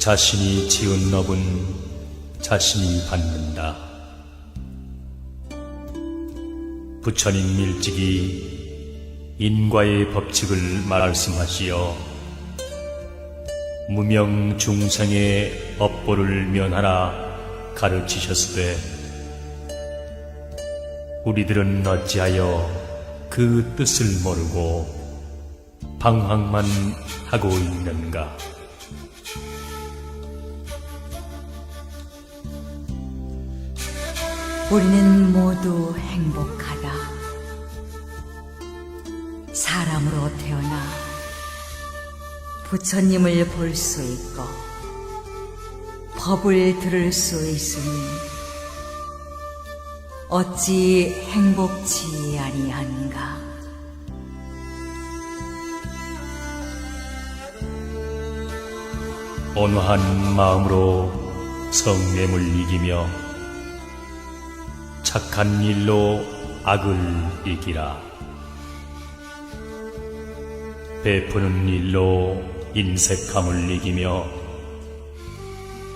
자신이 지은 업은 자신이 받는다. 부처님 일찍이 인과의 법칙을 말씀하시어 무명 중생의 업보를 면하라 가르치셨으되 우리들은 어찌하여 그 뜻을 모르고 방황만 하고 있는가. 우리는 모두 행복하다. 사람으로 태어나 부처님을 볼 수 있고 법을 들을 수 있으니 어찌 행복치 아니한가. 온화한 마음으로 성냄을 이기며 착한 일로 악을 이기라. 베푸는 일로 인색함을 이기며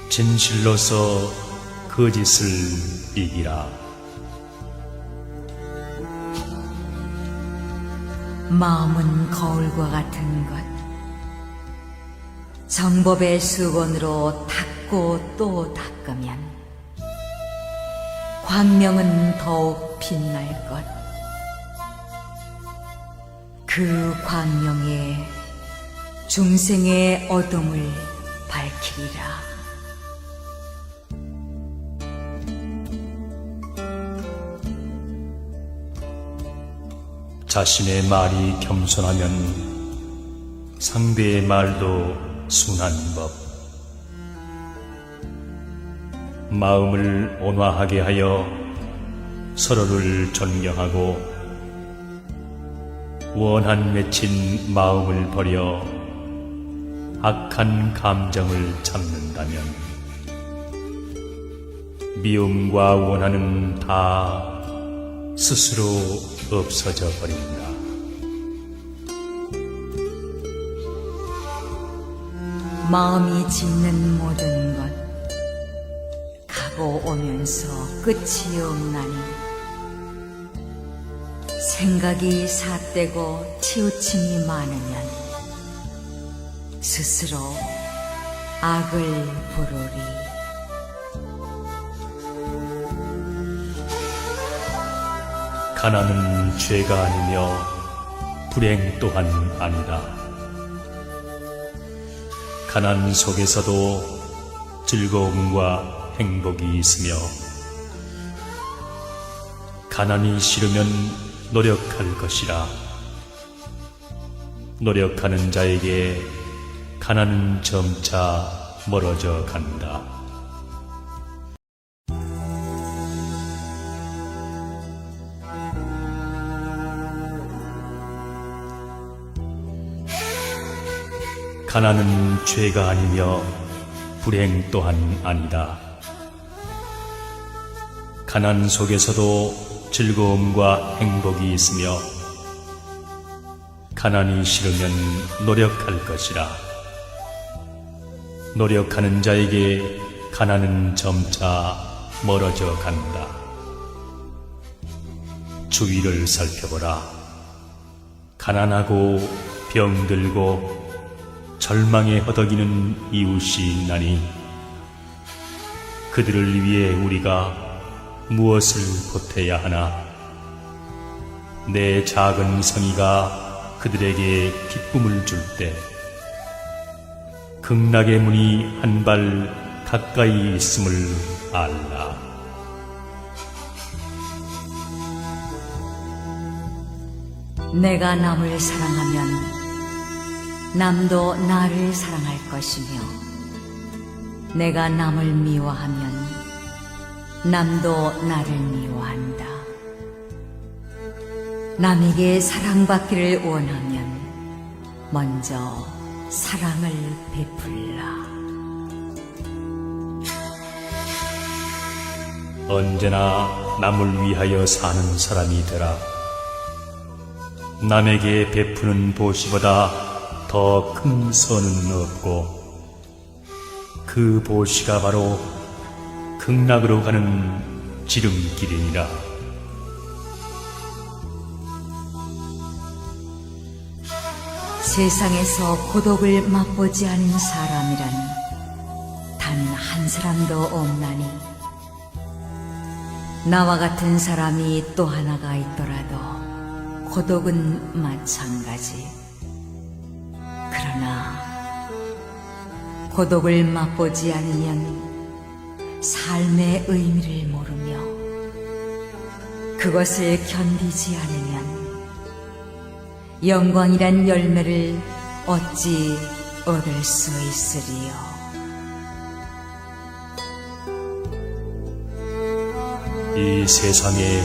진실로서 거짓을 이기라. 마음은 거울과 같은 것, 정법의 수건으로 닦고 또 닦으면 광명은 더욱 빛날 것. 그 광명에 중생의 어둠을 밝히리라. 자신의 말이 겸손하면 상대의 말도 순한 법. 마음을 온화하게 하여 서로를 존경하고 원한 맺힌 마음을 버려 악한 감정을 참는다면 미움과 원한은 다 스스로 없어져 버린다. 마음이 짓는 모든 것 가고 오면서 끝이 없나니 생각이 삿되고 치우침이 많으면 스스로 악을 부르리. 가난은 죄가 아니며 불행 또한 아니다. 가난 속에서도 즐거움과 행복이 있으며 가난이 싫으면 노력할 것이라. 노력하는 자에게 가난은 점차 멀어져 간다. 가난은 죄가 아니며 불행 또한 아니다. 가난 속에서도 즐거움과 행복이 있으며 가난이 싫으면 노력할 것이라. 노력하는 자에게 가난은 점차 멀어져 간다. 주위를 살펴보라. 가난하고 병들고 절망에 허덕이는 이웃이 있나니 그들을 위해 우리가 무엇을 보태야 하나. 내 작은 성의가 그들에게 기쁨을 줄 때 극락의 문이 한 발 가까이 있음을 알라. 내가 남을 사랑하면 남도 나를 사랑할 것이며 내가 남을 미워하면 남도 나를 미워한다. 남에게 사랑받기를 원하면 먼저 사랑을 베풀라. 언제나 남을 위하여 사는 사람이 되라. 남에게 베푸는 보시보다 더 큰 선은 없고 그 보시가 바로 극락으로 가는 지름길이니라. 세상에서 고독을 맛보지 않은 사람이란 단 한 사람도 없나니 나와 같은 사람이 또 하나가 있더라도 고독은 마찬가지. 그러나 고독을 맛보지 않으면 삶의 의미를 모르며 그것을 견디지 않으면 영광이란 열매를 어찌 얻을 수 있으리요. 이 세상에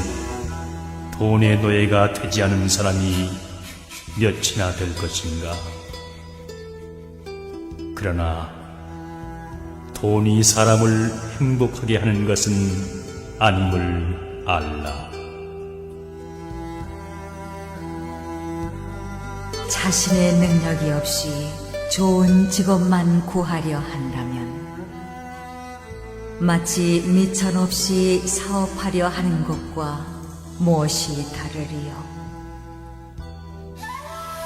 돈의 노예가 되지 않은 사람이 몇이나 될 것인가? 그러나 돈이 사람을 행복하게 하는 것은 아님을 알라. 자신의 능력이 없이 좋은 직업만 구하려 한다면 마치 미천 없이 사업하려 하는 것과 무엇이 다르리요.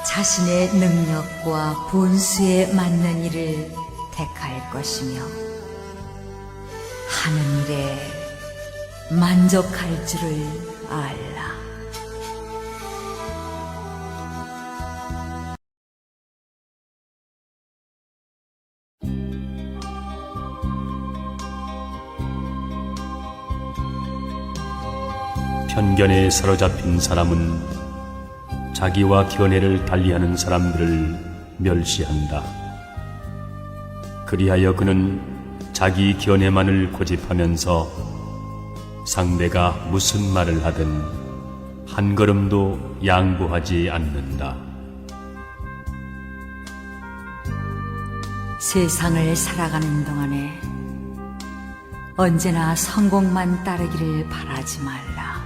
자신의 능력과 분수에 맞는 일을 택할 것이며 하는 일에 만족할 줄을 알라. 편견에 사로잡힌 사람은 자기와 견해를 달리하는 사람들을 멸시한다. 그리하여 그는 자기 견해만을 고집하면서 상대가 무슨 말을 하든 한 걸음도 양보하지 않는다. 세상을 살아가는 동안에 언제나 성공만 따르기를 바라지 말라.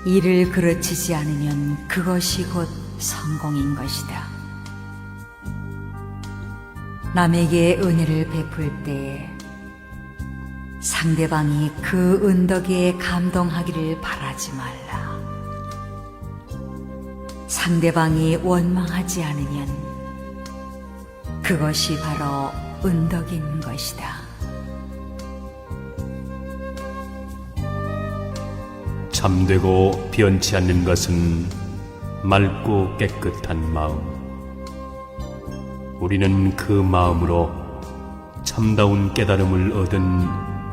일을 그르치지 않으면 그것이 곧 성공인 것이다. 남에게 은혜를 베풀 때에 상대방이 그 은덕에 감동하기를 바라지 말라. 상대방이 원망하지 않으면 그것이 바로 은덕인 것이다. 참되고 변치 않는 것은 맑고 깨끗한 마음. 우리는 그 마음으로 참다운 깨달음을 얻은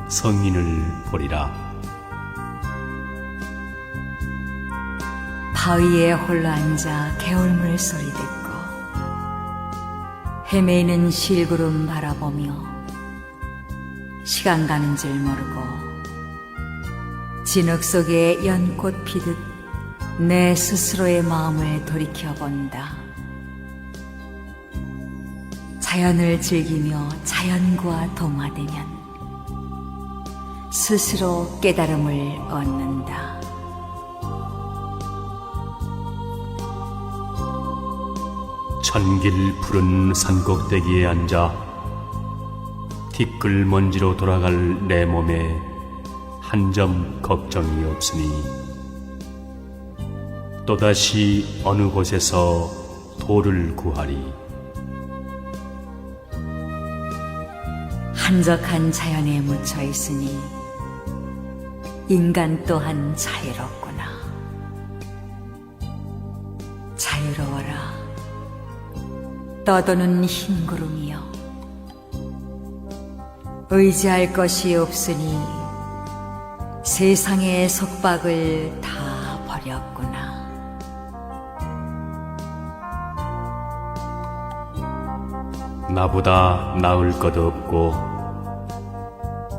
성인을 보리라. 바위에 홀로 앉아 개울물 소리 듣고 헤매이는 실구름 바라보며 시간 가는 줄 모르고 진흙 속에 연꽃 피듯 내 스스로의 마음을 돌이켜본다. 자연을 즐기며 자연과 동화되면 스스로 깨달음을 얻는다. 천길 푸른 산꼭대기에 앉아 티끌 먼지로 돌아갈 내 몸에 한 점 걱정이 없으니 또다시 어느 곳에서 돌을 구하리. 한적한 자연에 묻혀 있으니 인간 또한 자유롭구나. 자유로워라, 떠도는 흰 구름이여. 의지할 것이 없으니 세상의 속박을 다 버렸구나. 나보다 나을 것 없고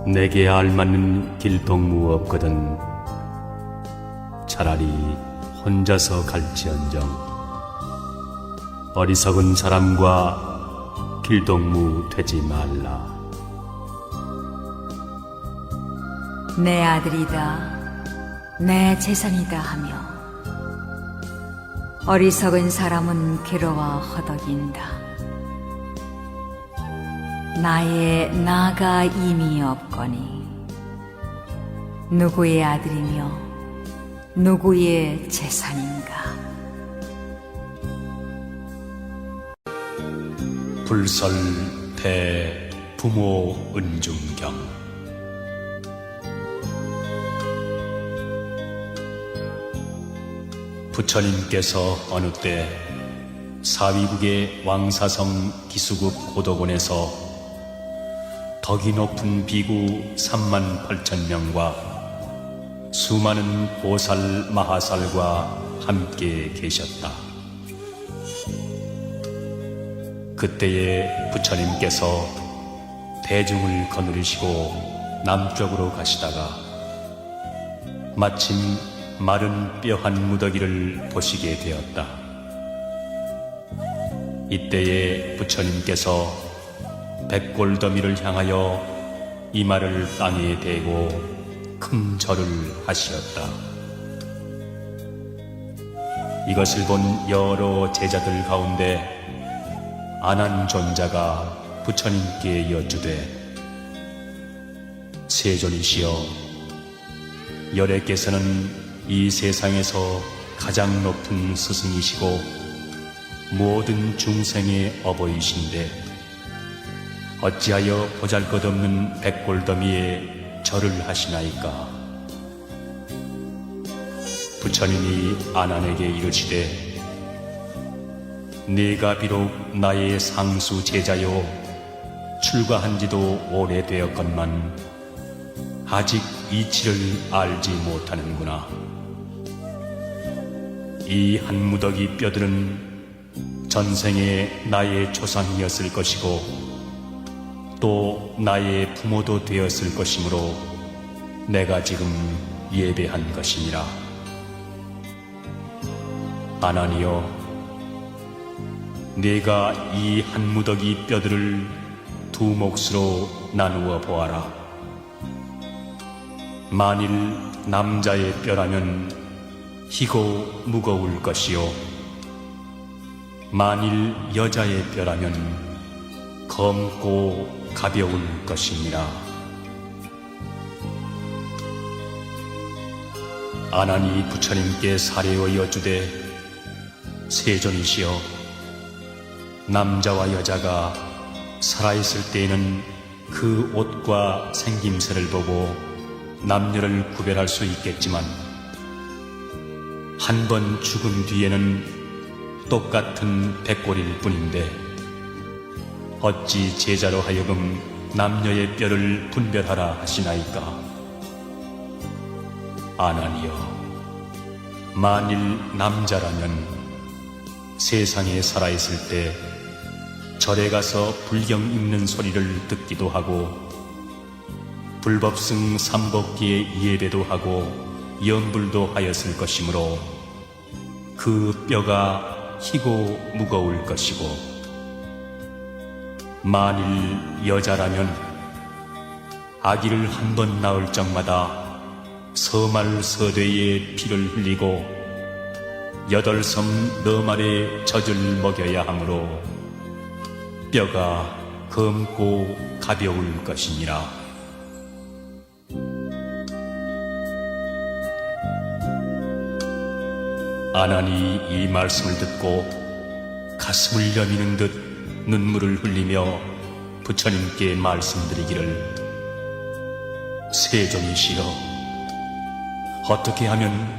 내게 알맞는 길동무 없거든. 차라리 혼자서 갈지언정 어리석은 사람과 길동무 되지 말라. 내 아들이다, 내 재산이다 하며 어리석은 사람은 괴로워 허덕인다. 나의 나가 이미 없거니 누구의 아들이며 누구의 재산인가. 불설대 부모 은중경. 부처님께서 어느 때 사위국의 왕사성 기수국 고덕원에서 덕이 높은 비구 38,000명과 수많은 보살 마하살과 함께 계셨다. 그때에 부처님께서 대중을 거느리시고 남쪽으로 가시다가 마침 마른 뼈 한 무더기를 보시게 되었다. 이때에 부처님께서 백골더미를 향하여 이마를 땅에 대고 큰 절을 하시었다. 이것을 본 여러 제자들 가운데 아난존자가 부처님께 여쭈되, 세존이시여, 열애께서는 이 세상에서 가장 높은 스승이시고 모든 중생의 어버이신데 어찌하여 보잘것없는 백골더미에 절을 하시나이까? 부처님이 아난에게 이르시되, 네가 비록 나의 상수 제자요 출가한 지도 오래되었건만 아직 이치를 알지 못하는구나. 이 한 무더기 뼈들은 전생에 나의 조상이었을 것이고 또 나의 부모도 되었을 것이므로 내가 지금 예배한 것이니라. 아난이여, 네가 이 한 무더기 뼈들을 두 몫으로 나누어 보아라. 만일 남자의 뼈라면 희고 무거울 것이요, 만일 여자의 뼈라면 검고 가벼울 것이니라. 아난이 부처님께 사례어 여쭈되, 세존이시여, 남자와 여자가 살아있을 때에는 그 옷과 생김새를 보고 남녀를 구별할 수 있겠지만 한 번 죽은 뒤에는 똑같은 백골일 뿐인데 어찌 제자로 하여금 남녀의 뼈를 분별하라 하시나이까? 아난이여, 만일 남자라면 세상에 살아있을 때 절에 가서 불경 읽는 소리를 듣기도 하고 불법승 삼복기의 예배도 하고 염불도 하였을 것이므로 그 뼈가 희고 무거울 것이고, 만일 여자라면 아기를 한 번 낳을 적마다 서말서대의 피를 흘리고 8섬 너말의 젖을 먹여야 하므로 뼈가 검고 가벼울 것이니라. 아난이 이 말씀을 듣고 가슴을 여미는 듯 눈물을 흘리며 부처님께 말씀드리기를, 세존이시여, 어떻게 하면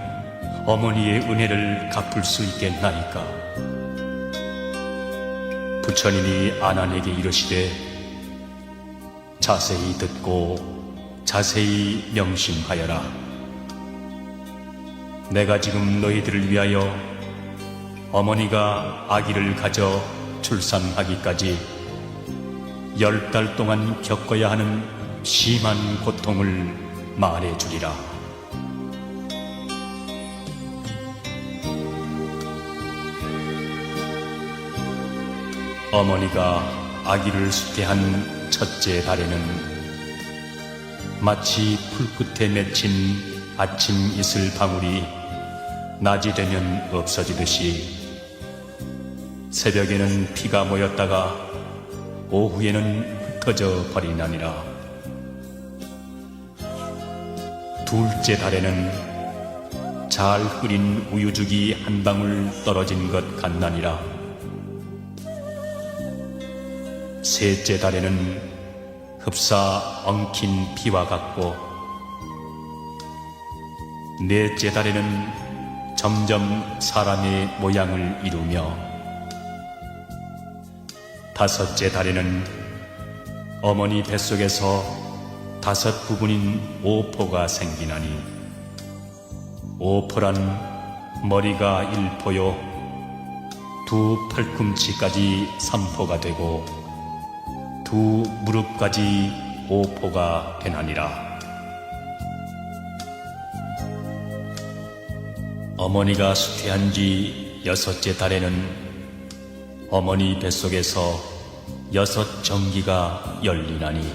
어머니의 은혜를 갚을 수 있겠나이까? 부처님이 아난에게 이르시되, 자세히 듣고 자세히 명심하여라. 내가 지금 너희들을 위하여 어머니가 아기를 가져 출산하기까지 10달 동안 겪어야 하는 심한 고통을 말해주리라. 어머니가 아기를 수태한 첫째 달에는 마치 풀끝에 맺힌 아침 이슬 방울이 낮이 되면 없어지듯이 새벽에는 피가 모였다가 오후에는 터져 버리나니라. 둘째 달에는 잘 끓인 우유죽이 한 방울 떨어진 것 같나니라. 셋째 달에는 흡사 엉킨 피와 같고, 넷째 달에는 점점 사람의 모양을 이루며, 다섯째 달에는 어머니 뱃속에서 5부분인 오포가 생기나니, 오포란 머리가 1포요 두 팔꿈치까지 3포가 되고 두 무릎까지 5포가 되나니라. 어머니가 수태한 지 6째 달에는 어머니 뱃속에서 6 정기가 열리나니,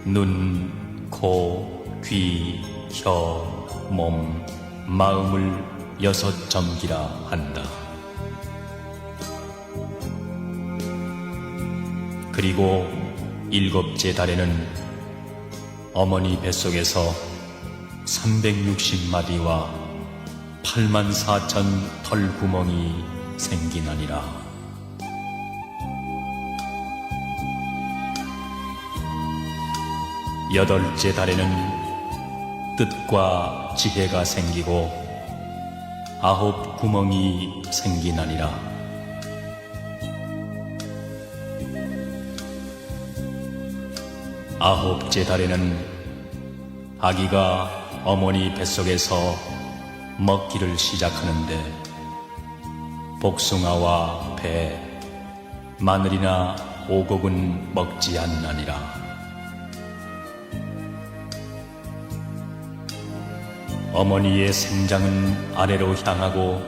눈, 코, 귀, 혀, 몸, 마음을 6 정기라 한다. 그리고 7째 달에는 어머니 뱃속에서 360마디와 84,000 털구멍이 생기나니라. 8째 달에는 뜻과 지혜가 생기고 9 구멍이 생기나니라. 9째 달에는 아기가 어머니 뱃속에서 먹기를 시작하는데, 복숭아와 배, 마늘이나 오곡은 먹지 않나니라. 어머니의 생장은 아래로 향하고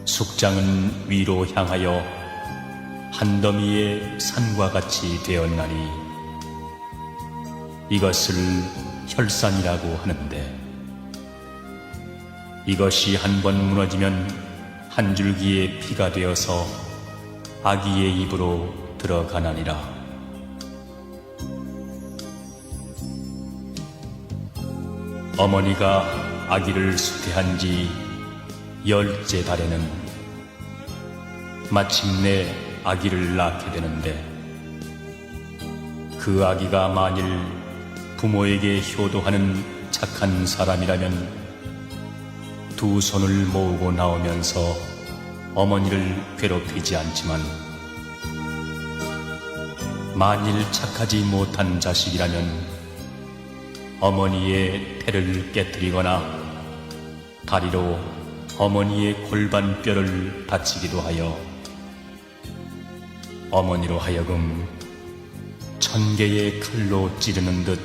숙장은 위로 향하여 한 더미의 산과 같이 되었나니, 이것을 혈산이라고 하는데, 이것이 한 번 무너지면 한 줄기의 피가 되어서 아기의 입으로 들어가나니라. 어머니가 아기를 수태한 지 10째 달에는 마침내 아기를 낳게 되는데, 그 아기가 만일 부모에게 효도하는 착한 사람이라면 2 손을 모으고 나오면서 어머니를 괴롭히지 않지만, 만일 착하지 못한 자식이라면 어머니의 태를 깨뜨리거나 다리로 어머니의 골반뼈를 다치기도 하여 어머니로 하여금 1000개의 칼로 찌르는 듯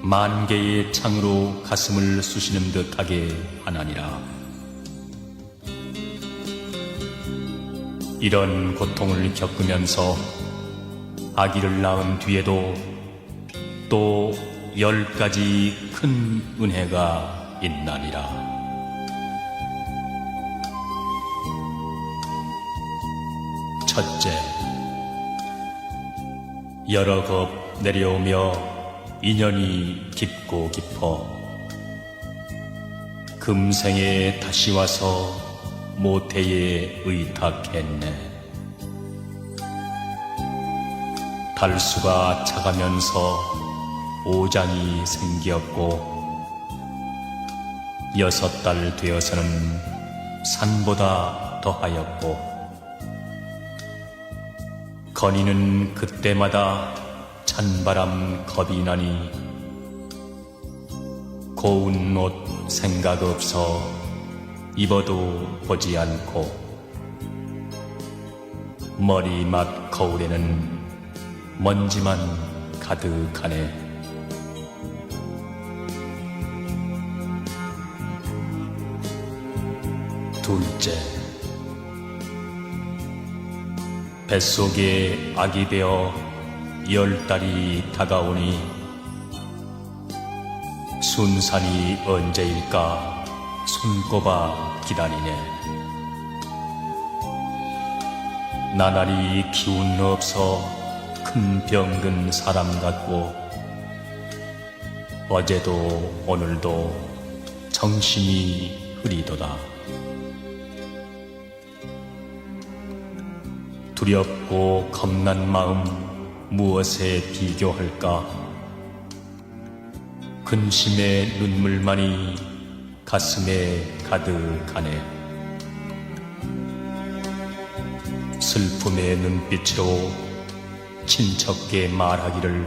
10,000개의 창으로 가슴을 쑤시는 듯하게 하나니라. 이런 고통을 겪으면서 아기를 낳은 뒤에도 또 10가지 큰 은혜가 있나니라. 첫째, 여러 겁 내려오며 인연이 깊고 깊어 금생에 다시 와서 모태에 의탁했네. 달수가 차가면서 오장이 생기었고 6달 되어서는 산보다 더하였고, 건이는 그때마다 찬바람 겁이 나니 고운 옷 생각 없어 입어도 보지 않고, 머리맡 거울에는 먼지만 가득하네. 둘째, 뱃속에 아기 되어 10달이 다가오니 순산이 언제일까 손꼽아 기다리네. 나날이 기운 없어 큰 병든 사람 같고 어제도 오늘도 정신이 흐리도다. 두렵고 겁난 마음 무엇에 비교할까? 근심의 눈물만이 가슴에 가득하네. 슬픔의 눈빛으로 친척께 말하기를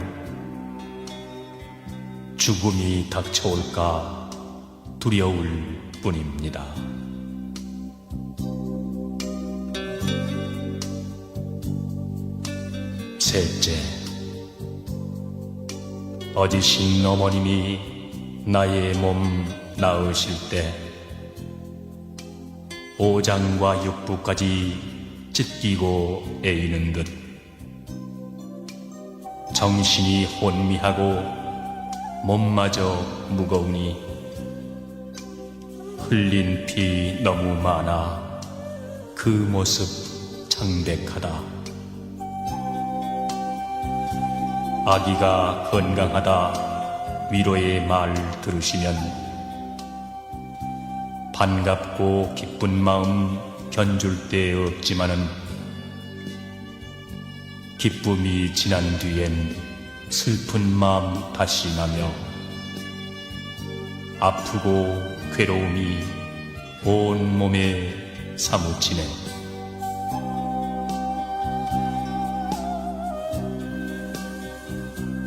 죽음이 닥쳐올까 두려울 뿐입니다. 셋째, 어지신 어머님이 나의 몸 낳으실 때 오장과 육부까지 찢기고 애이는 듯 정신이 혼미하고 몸마저 무거우니 흘린 피 너무 많아 그 모습 창백하다. 아기가 건강하다 위로의 말 들으시면 반갑고 기쁜 마음 견줄 데 없지만은 기쁨이 지난 뒤엔 슬픈 마음 다시 나며 아프고 괴로움이 온 몸에 사무치네.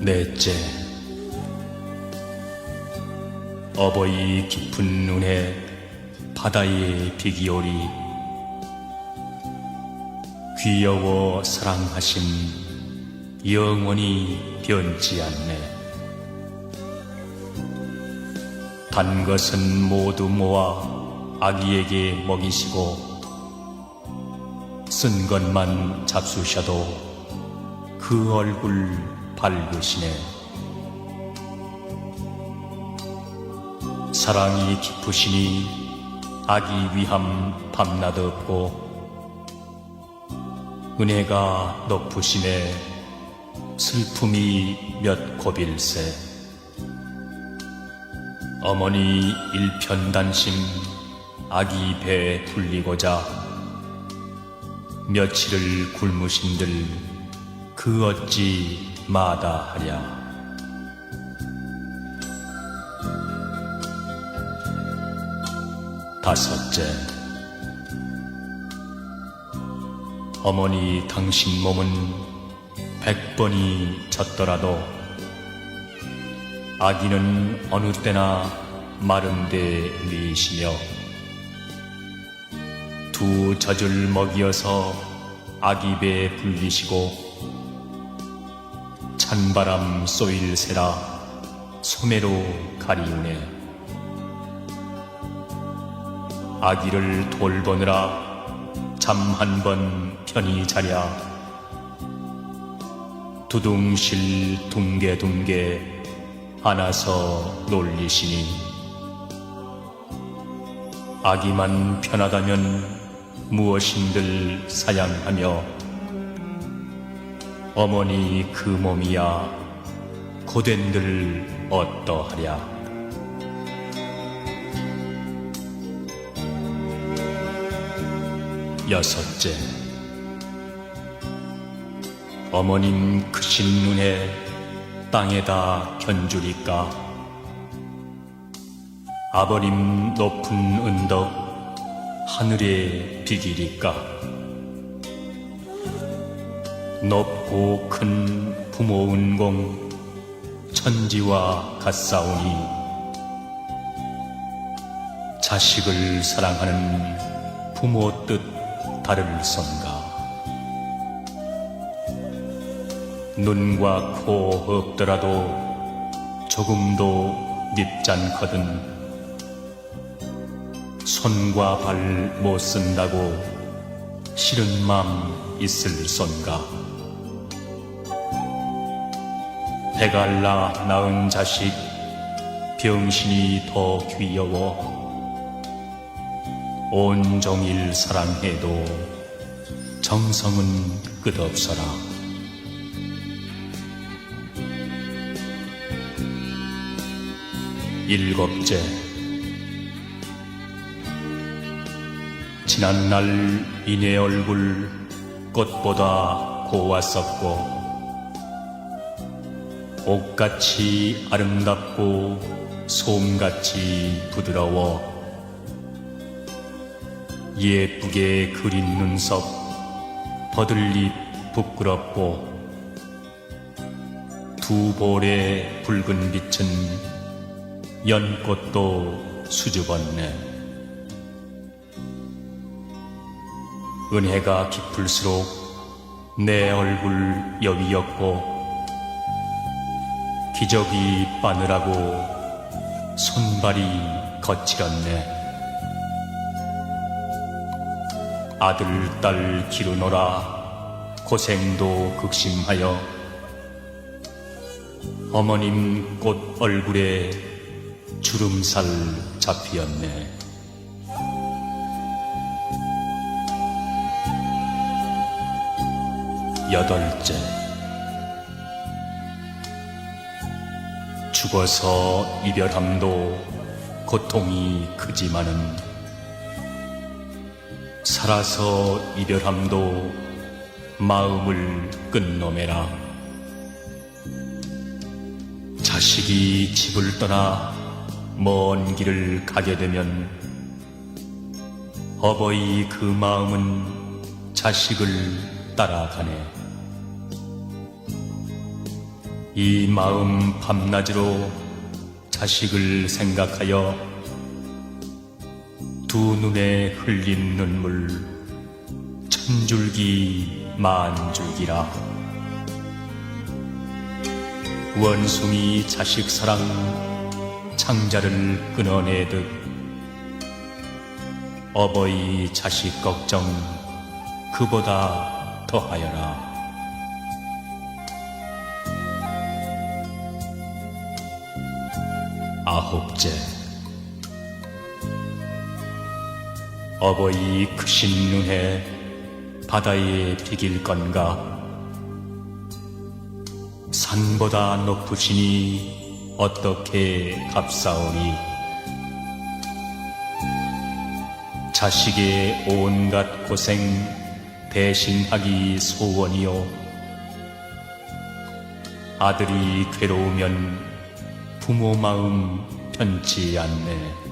넷째, 어버이 깊은 눈에 바다의 비기오리 귀여워 사랑하심 영원히 변치 않네. 단 것은 모두 모아 아기에게 먹이시고 쓴 것만 잡수셔도 그 얼굴 밝으시네. 사랑이 깊으시니 아기 위함 밤낮 없고 은혜가 높으시네 슬픔이 몇 곱일세. 어머니 일편단심 아기 배 불리고자 며칠을 굶으신들 그 어찌 마다하랴. 다섯째, 어머니 당신 몸은 100번이 젖더라도 아기는 어느 때나 마른 데 미시며 두 젖을 먹이어서 아기 배 불리시고 찬바람 쏘일새라 소매로 가리우네. 아기를 돌보느라 잠 한 번 편히 자랴 두둥실 둥개둥개 안아서 놀리시니 아기만 편하다면 무엇인들 사양하며 어머니 그 몸이야 고된들 어떠하랴. 여섯째, 어머님 크신 눈에 땅에다 견주리까 아버님 높은 은덕 하늘에 비기리까 높고 큰 부모 은공 천지와 같사오니 자식을 사랑하는 부모 뜻 다를선가. 눈과 코 없더라도 조금도 밉잖거든 손과 발 못 쓴다고 싫은 맘 있을선가. 배갈라 낳은 자식 병신이 더 귀여워 온종일 사랑해도 정성은 끝없어라. 일곱째, 지난날 이내 얼굴 꽃보다 고왔었고 옥같이 아름답고 솜같이 부드러워 예쁘게 그린 눈썹 버들잎 부끄럽고 두 볼의 붉은 빛은 연꽃도 수줍었네. 은혜가 깊을수록 내 얼굴 여위였고 기저귀 바느라고 손발이 거칠었네. 아들, 딸 기르노라 고생도 극심하여 어머님 꽃 얼굴에 주름살 잡히었네. 여덟째, 죽어서 이별함도 고통이 크지만은 살아서 이별함도 마음을 끝노매라. 자식이 집을 떠나 먼 길을 가게 되면 어버이 그 마음은 자식을 따라가네. 이 마음 밤낮으로 자식을 생각하여 두 눈에 흘린 눈물 천줄기 만줄기라. 원숭이 자식 사랑 창자를 끊어내듯 어버이 자식 걱정 그보다 더하여라. 아홉째, 어버이 크신 눈에 바다에 비길 건가? 산보다 높으시니 어떻게 값싸오니? 자식의 온갖 고생 대신하기 소원이요. 아들이 괴로우면 부모 마음 편치 않네.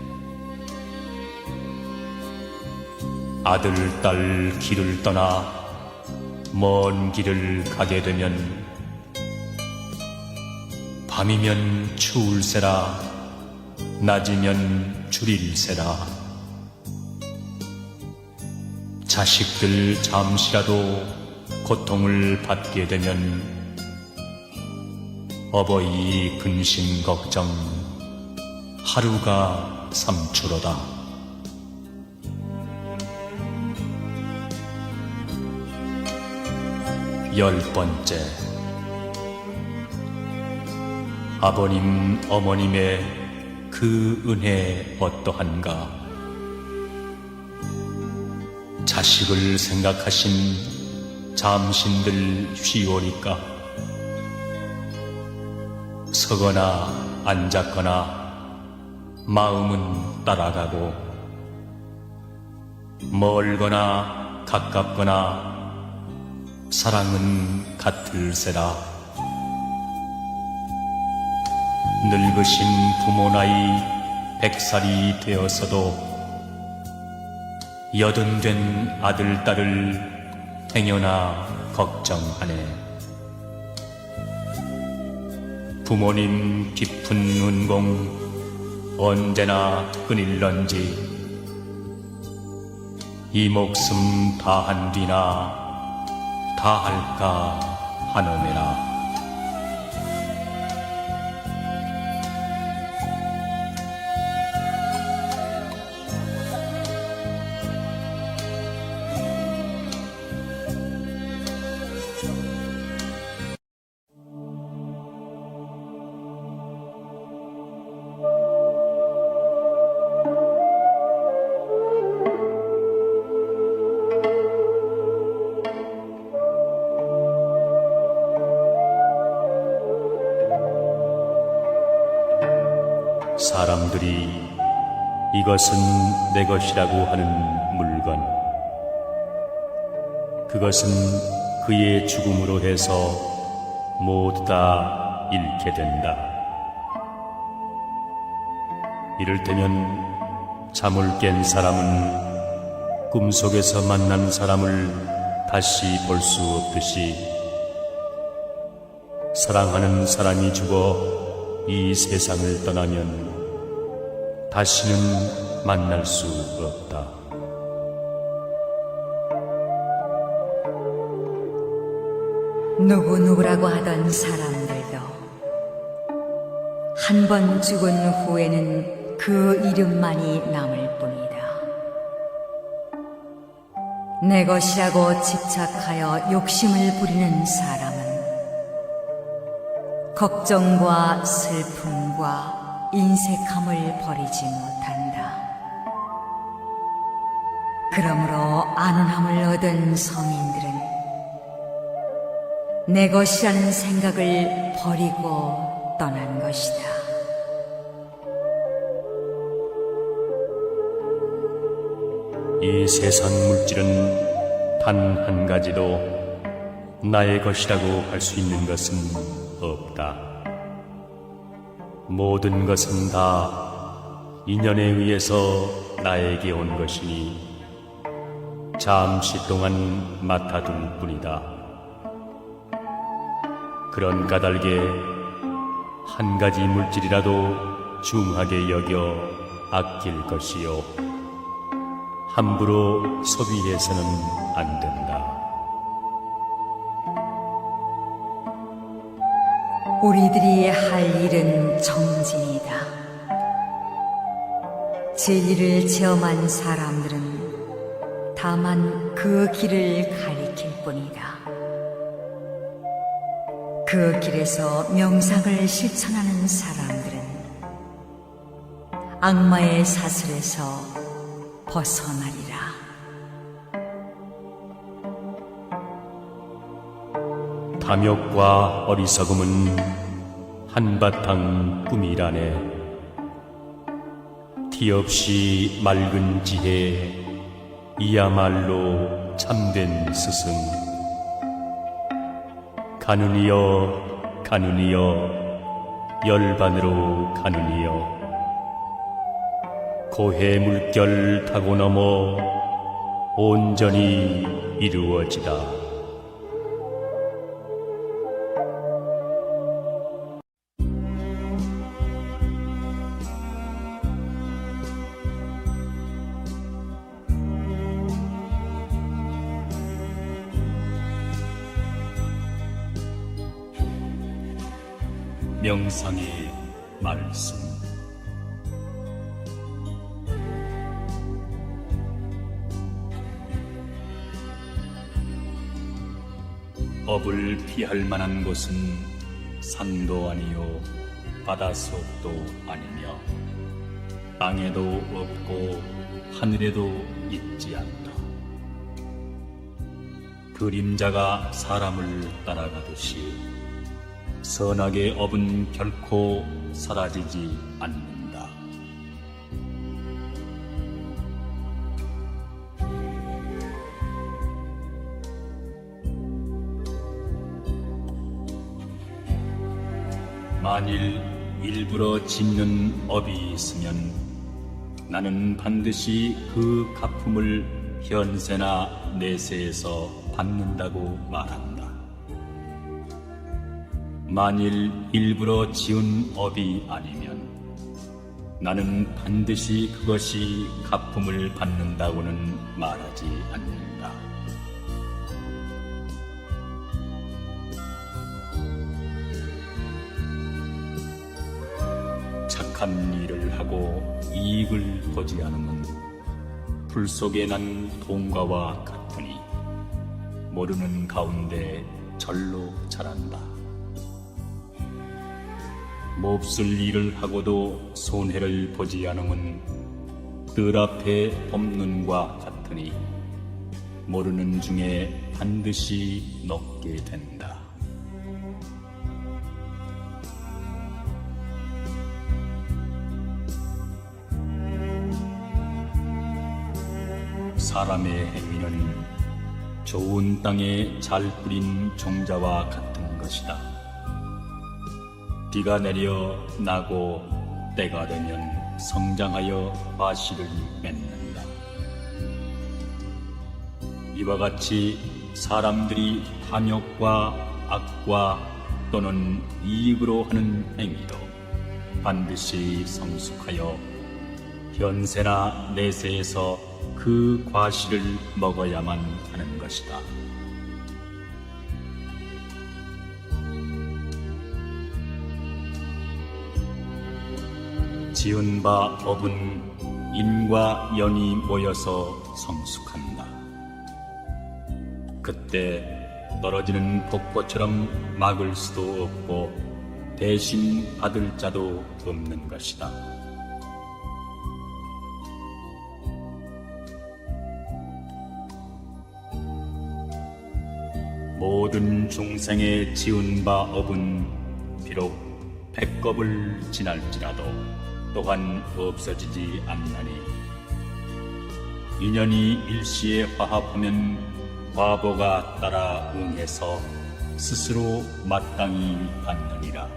아들, 딸 길을 떠나 먼 길을 가게 되면 밤이면 추울세라 낮이면 주릴세라. 자식들 잠시라도 고통을 받게 되면 어버이 근심 걱정 하루가 삼초로다. 열번째, 아버님 어머님의 그 은혜 어떠한가? 자식을 생각하신 잠신들 쉬오니까 서거나 앉았거나 마음은 따라가고 멀거나 가깝거나 사랑은 같을세라. 늙으신 부모 나이 100살이 되어서도 여든 된 아들, 딸을 행여나 걱정하네. 부모님 깊은 은공 언제나 끊일런지 이 목숨 다한 뒤나 다할까 하노매라. 사람들이 이것은 내 것이라고 하는 물건, 그것은 그의 죽음으로 해서 모두 다 잃게 된다. 이를테면 잠을 깬 사람은 꿈속에서 만난 사람을 다시 볼 수 없듯이 사랑하는 사람이 죽어 이 세상을 떠나면 다시는 만날 수 없다. 누구누구라고 하던 사람들도 한 번 죽은 후에는 그 이름만이 남을 뿐이다. 내 것이라고 집착하여 욕심을 부리는 사람은 걱정과 슬픔과 인색함을 버리지 못한다. 그러므로 안온함을 얻은 성인들은 내 것이라는 생각을 버리고 떠난 것이다. 이 세상 물질은 단 한 가지도 나의 것이라고 할 수 있는 것은 없다. 모든 것은 다 인연에 의해서 나에게 온 것이니 잠시 동안 맡아둘 뿐이다. 그런 까닭에 한 가지 물질이라도 중하게 여겨 아낄 것이요, 함부로 소비해서는 안 된다. 우리들이 할 일은 정진이다. 진리를 체험한 사람들은 다만 그 길을 가리킬 뿐이다. 그 길에서 명상을 실천하는 사람들은 악마의 사슬에서 벗어나리라. 탐욕과 어리석음은 한바탕 꿈이라네. 티 없이 맑은 지혜, 이야말로 참된 스승. 가누니여 가누니여 열반으로 가누니여, 고해 물결 타고 넘어 온전히 이루어지다. 명상의 말씀. 업을 피할 만한 곳은 산도 아니요 바닷속도 아니며 땅에도 없고 하늘에도 있지 않다. 그림자가 사람을 따라가듯이 선악의 업은 결코 사라지지 않는다. 만일 일부러 짓는 업이 있으면 나는 반드시 그 갚음을 현세나 내세에서 받는다고 말한다. 만일 일부러 지은 업이 아니면 나는 반드시 그것이 갚음을 받는다고는 말하지 않는다. 착한 일을 하고 이익을 보지 않으면 불 속에 난 동과와 같으니 모르는 가운데 절로 자란다. 몹쓸 일을 하고도 손해를 보지 않으면 뜰 앞에 봄눈과 같으니 모르는 중에 반드시 녹게 된다. 사람의 행위는 좋은 땅에 잘 뿌린 종자와 같은 것이다. 비가 내려 나고 때가 되면 성장하여 과실을 맺는다. 이와 같이 사람들이 탐욕과 악과 또는 이익으로 하는 행위도 반드시 성숙하여 현세나 내세에서 그 과실을 먹어야만 하는 것이다. 지은 바 업은 인과 연이 모여서 성숙한다. 그때 떨어지는 폭포처럼 막을 수도 없고 대신 받을 자도 없는 것이다. 모든 중생의 지은 바 업은 비록 100겁을 지날지라도 또한 없어지지 않나니 인연이 일시에 화합하면 과보가 따라 응해서 스스로 마땅히 받느니라.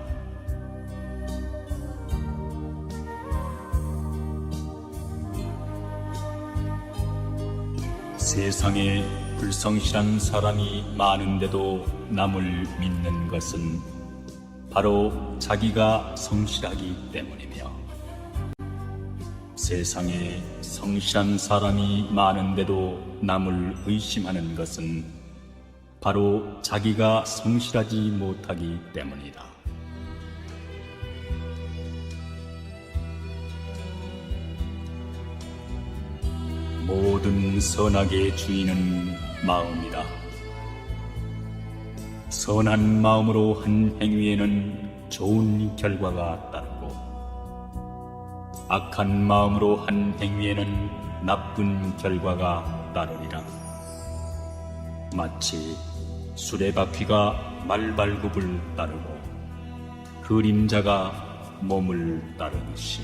세상에 불성실한 사람이 많은데도 남을 믿는 것은 바로 자기가 성실하기 때문이며, 세상에 성실한 사람이 많은데도 남을 의심하는 것은 바로 자기가 성실하지 못하기 때문이다. 모든 선악의 주인은 마음이다. 선한 마음으로 한 행위에는 좋은 결과가 따르고, 악한 마음으로 한 행위에는 나쁜 결과가 따르리라. 마치 수레바퀴가 말발굽을 따르고 그림자가 몸을 따르듯이.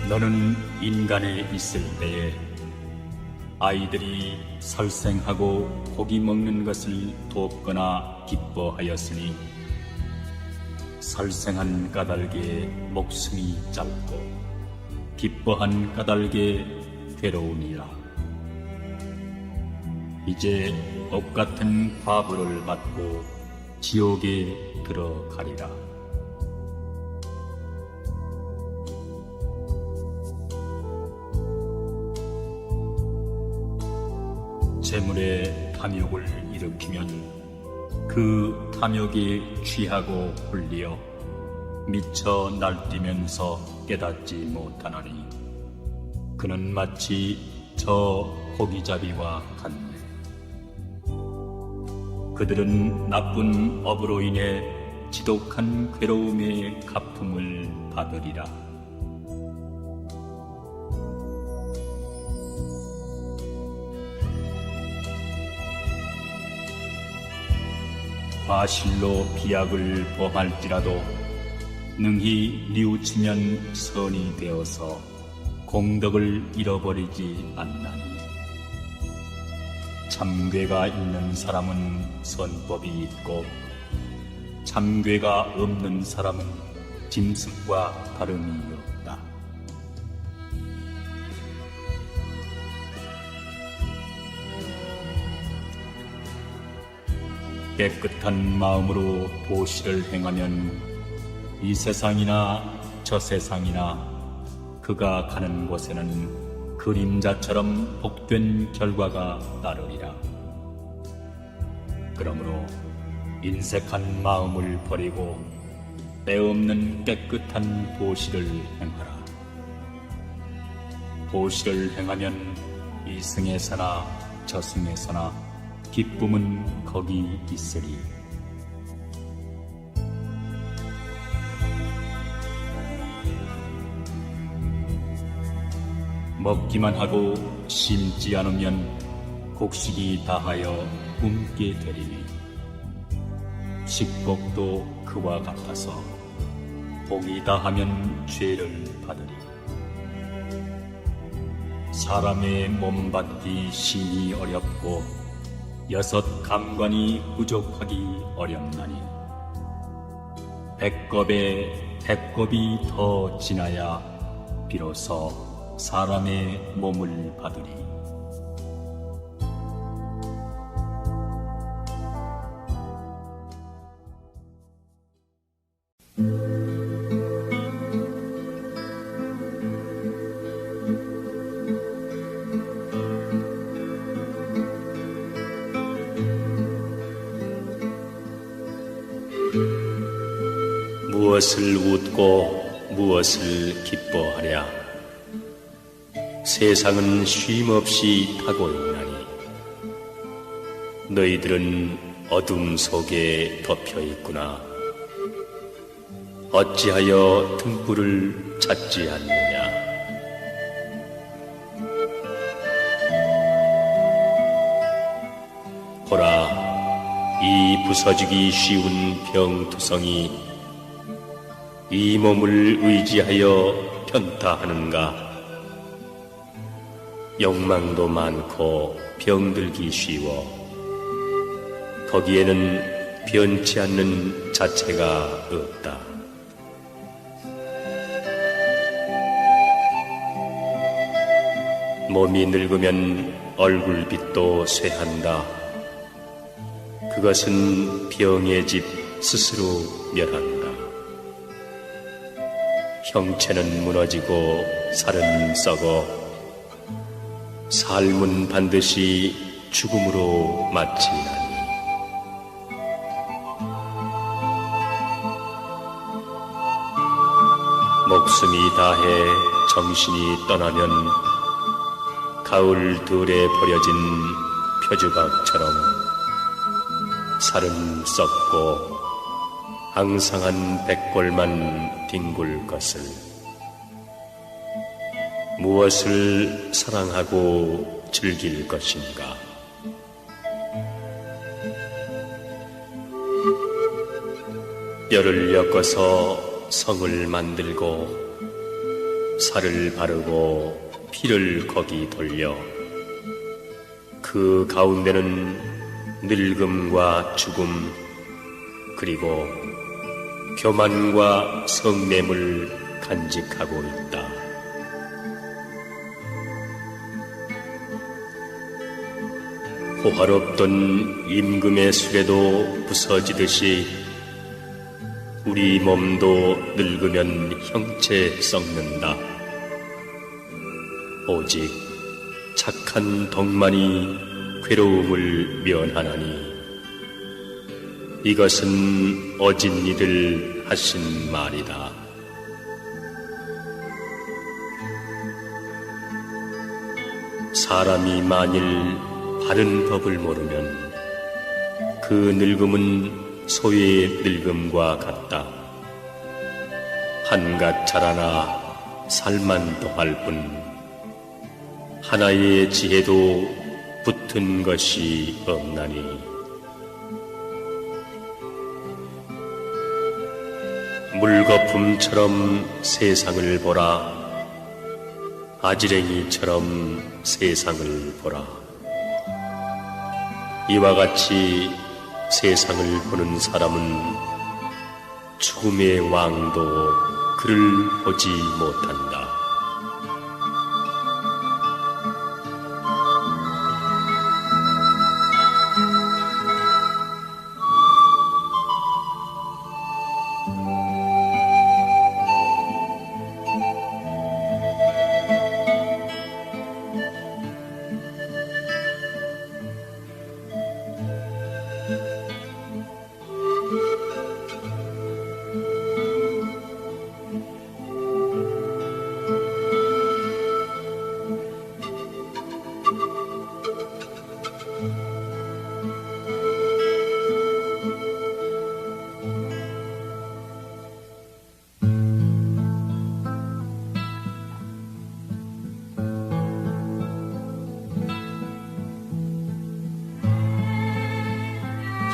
너는 인간에 있을 때에 아이들이 설생하고 고기 먹는 것을 돕거나 기뻐하였으니 설생한 까닭에 목숨이 짧고 기뻐한 까닭에 괴로우니라. 이제 업 같은 과부를 받고 지옥에 들어가리라. 재물에 탐욕을 일으키면 그 탐욕에 취하고 홀리어 미쳐 날뛰면서 깨닫지 못하나니 그는 마치 저 고기잡이와 같네. 그들은 나쁜 업으로 인해 지독한 괴로움의 갚음을 받으리라. 과실로 비약을 범할지라도 능히 뉘우치면 선이 되어서 공덕을 잃어버리지 않나니, 참괴가 있는 사람은 선법이 있고 참괴가 없는 사람은 짐승과 다름이 없다. 깨끗한 마음으로 보시를 행하면 이 세상이나 저 세상이나 그가 가는 곳에는 그림자처럼 복된 결과가 따르리라. 그러므로 인색한 마음을 버리고 때없는 깨끗한 보시를 행하라. 보시를 행하면 이 승에서나 저 승에서나 기쁨은 거기 있으리. 먹기만 하고 심지 않으면 곡식이 다하여 굶게 되리니, 식곡도 그와 같아서 복이 다하면 죄를 받으리. 사람의 몸 받기 심히 어렵고 여섯 감관이 부족하기 어렵나니 백겁에 백겁이 더 지나야 비로소 사람의 몸을 받으리. 무엇을 웃고 무엇을 기뻐하랴. 세상은 쉼없이 타고 있나니 너희들은 어둠 속에 덮여 있구나. 어찌하여 등불을 찾지 않느냐. 보라, 이 부서지기 쉬운 병투성이 이 몸을 의지하여 편타하는가. 욕망도 많고 병들기 쉬워 거기에는 변치 않는 자체가 없다. 몸이 늙으면 얼굴빛도 쇠한다. 그것은 병의 집 스스로 멸한다. 형체는 무너지고 살은 썩어 삶은 반드시 죽음으로 마치나니 목숨이 다해 정신이 떠나면 가을 들에 버려진 표주박처럼 살은 썩고 앙상한 백골만 뒹굴 것을. 무엇을 사랑하고 즐길 것인가. 뼈를 엮어서 성을 만들고 살을 바르고 피를 거기 돌려 그 가운데는 늙음과 죽음 그리고 교만과 성냄을 간직하고 있다. 호화롭던 임금의 수레도 부서지듯이 우리 몸도 늙으면 형체 썩는다. 오직 착한 덕만이 괴로움을 면하나니 이것은 어진 이들 하신 말이다. 사람이 만일 바른 법을 모르면 그 늙음은 소의 늙음과 같다. 한갓 자라나 살만 더할 뿐 하나의 지혜도 붙은 것이 없나니 물거품처럼 세상을 보라. 아지랭이처럼 세상을 보라. 이와 같이 세상을 보는 사람은 죽음의 왕도 그를 보지 못한다.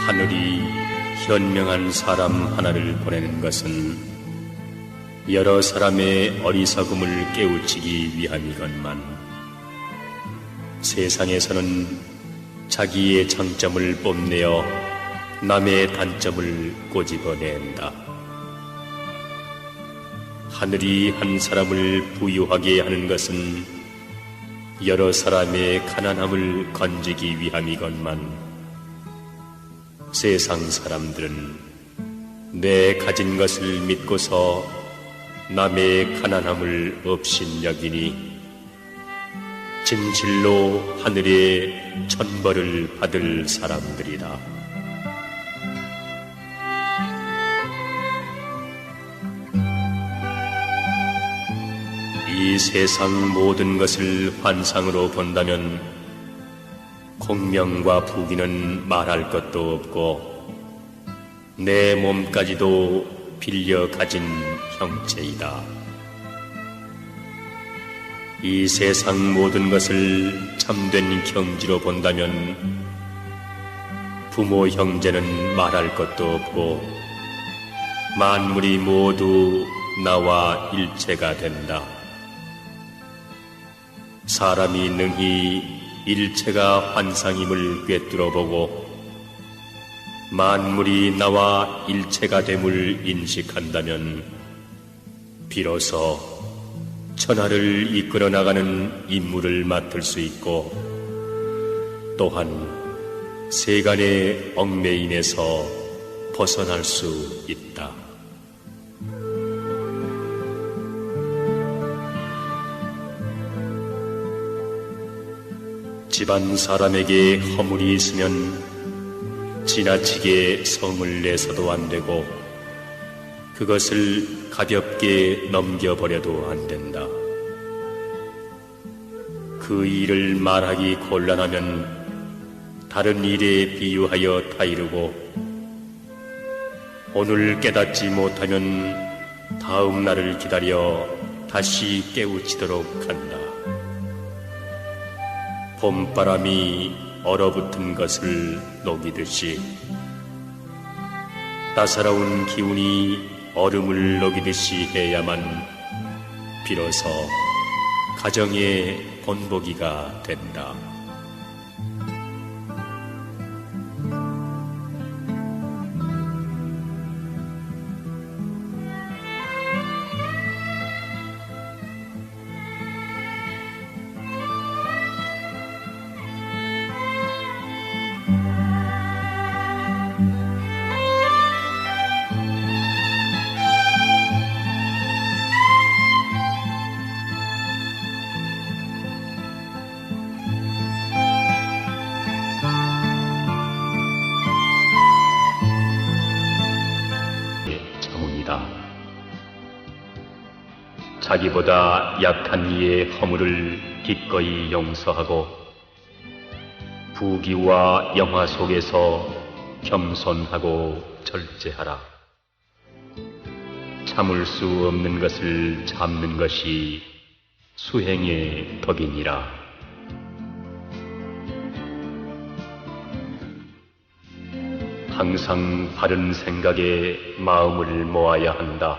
하늘이 현명한 사람 하나를 보내는 것은 여러 사람의 어리석음을 깨우치기 위함이건만 세상에서는 자기의 장점을 뽐내어 남의 단점을 꼬집어낸다. 하늘이 한 사람을 부유하게 하는 것은 여러 사람의 가난함을 건지기 위함이건만 세상 사람들은 내 가진 것을 믿고서 남의 가난함을 업신여기니 진실로 하늘의 천벌을 받을 사람들이다. 이 세상 모든 것을 환상으로 본다면 공명과 부귀는 말할 것도 없고 내 몸까지도 빌려 가진 형체이다. 이 세상 모든 것을 참된 경지로 본다면 부모 형제는 말할 것도 없고 만물이 모두 나와 일체가 된다. 사람이 능히 일체가 환상임을 꿰뚫어 보고 만물이 나와 일체가 됨을 인식한다면 비로소 천하를 이끌어 나가는 임무를 맡을 수 있고 또한 세간의 얽매임에서 벗어날 수 있다. 집안 사람에게 허물이 있으면 지나치게 성을 내서도 안 되고 그것을 가볍게 넘겨버려도 안 된다. 그 일을 말하기 곤란하면 다른 일에 비유하여 타이르고 오늘 깨닫지 못하면 다음 날을 기다려 다시 깨우치도록 한다. 봄바람이 얼어붙은 것을 녹이듯이 따사로운 기운이 얼음을 녹이듯이 해야만 비로소 가정의 본보기가 된다. 자기보다 약한 이의 허물을 기꺼이 용서하고 부귀와 영화 속에서 겸손하고 절제하라. 참을 수 없는 것을 참는 것이 수행의 덕이니라. 항상 바른 생각에 마음을 모아야 한다.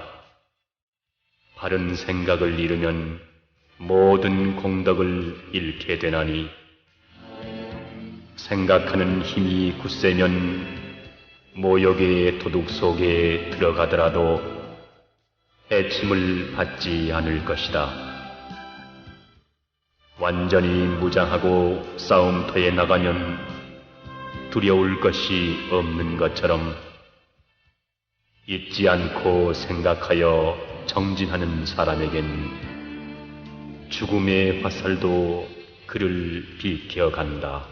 바른 생각을 잃으면 모든 공덕을 잃게 되나니 생각하는 힘이 굳세면 모욕의 도둑 속에 들어가더라도 해침을 받지 않을 것이다. 완전히 무장하고 싸움터에 나가면 두려울 것이 없는 것처럼 잊지 않고 생각하여 정진하는 사람에겐 죽음의 화살도 그를 비켜간다.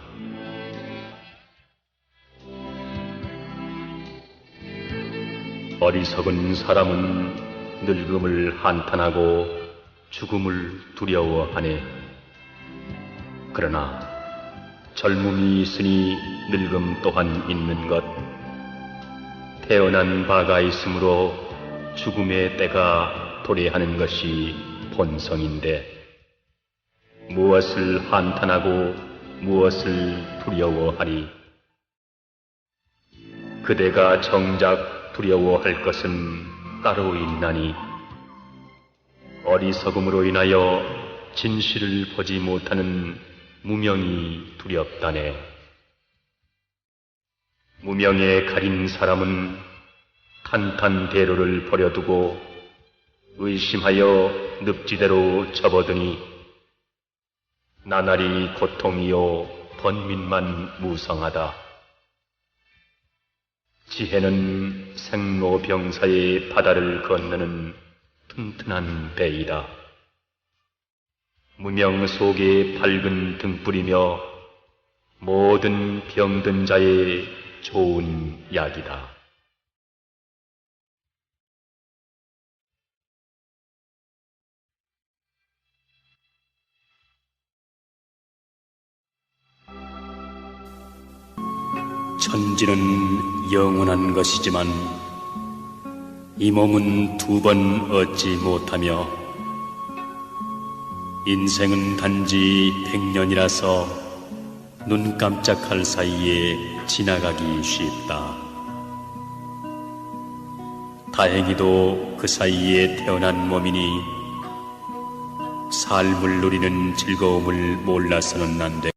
어리석은 사람은 늙음을 한탄하고 죽음을 두려워하네. 그러나 젊음이 있으니 늙음 또한 있는 것, 태어난 바가 있으므로 죽음의 때가 도래하는 것이 본성인데 무엇을 한탄하고 무엇을 두려워하리? 그대가 정작 두려워할 것은 따로 있나니 어리석음으로 인하여 진실을 보지 못하는 무명이 두렵다네. 무명에 가린 사람은 탄탄대로를 버려두고 의심하여 늪지대로 접어드니 나날이 고통이요 번민만 무성하다. 지혜는 생로병사의 바다를 건너는 튼튼한 배이다. 무명 속에 밝은 등불이며 모든 병든 자의 좋은 약이다. 천지는 영원한 것이지만 이 몸은 두 번 얻지 못하며 인생은 단지 100년이라서 눈 깜짝할 사이에 지나가기 쉽다. 다행히도 그 사이에 태어난 몸이니 삶을 누리는 즐거움을 몰라서는 안 돼.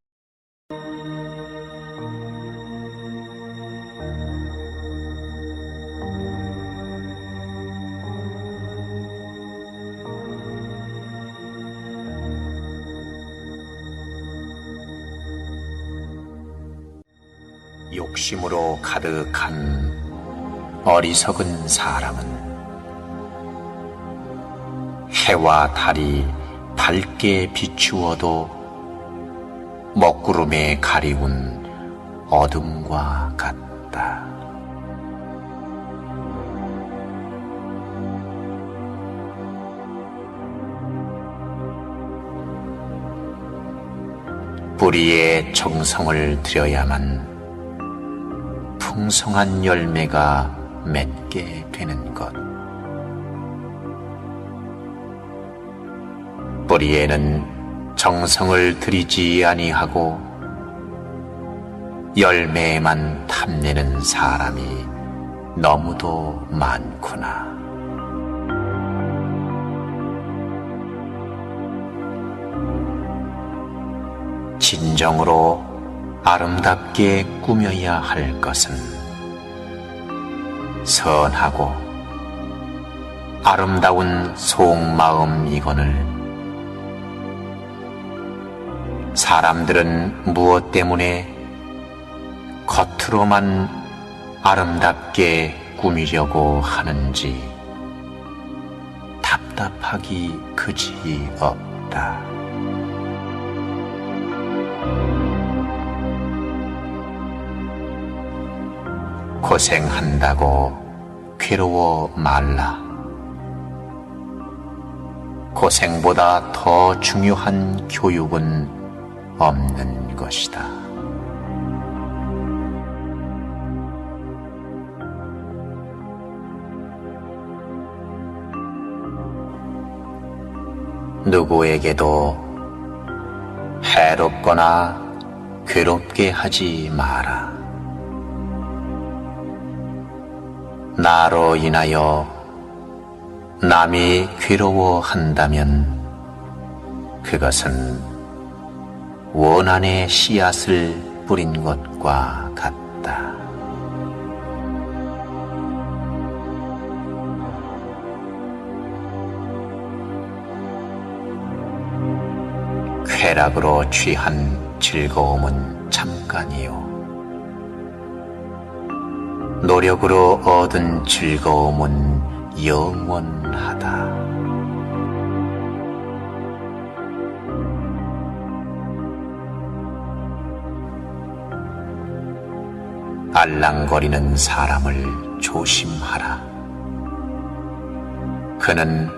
욕심으로 가득한 어리석은 사람은 해와 달이 밝게 비추어도 먹구름에 가리운 어둠과 같다. 뿌리에 정성을 들여야만 풍성한 열매가 맺게 되는 것. 뿌리에는 정성을 들이지 아니하고 열매에만 탐내는 사람이 너무도 많구나. 진정으로 아름답게 꾸며야 할 것은 선하고 아름다운 속마음이거늘 사람들은 무엇 때문에 겉으로만 아름답게 꾸미려고 하는지 답답하기 그지 없다. 고생한다고 괴로워 말라. 고생보다 더 중요한 교육은 없는 것이다. 누구에게도 해롭거나 괴롭게 하지 마라. 나로 인하여 남이 괴로워한다면 그것은 원한의 씨앗을 뿌린 것과 같다. 쾌락으로 취한 즐거움은 잠깐이요 노력으로 얻은 즐거움은 영원하다. 알랑거리는 사람을 조심하라. 그는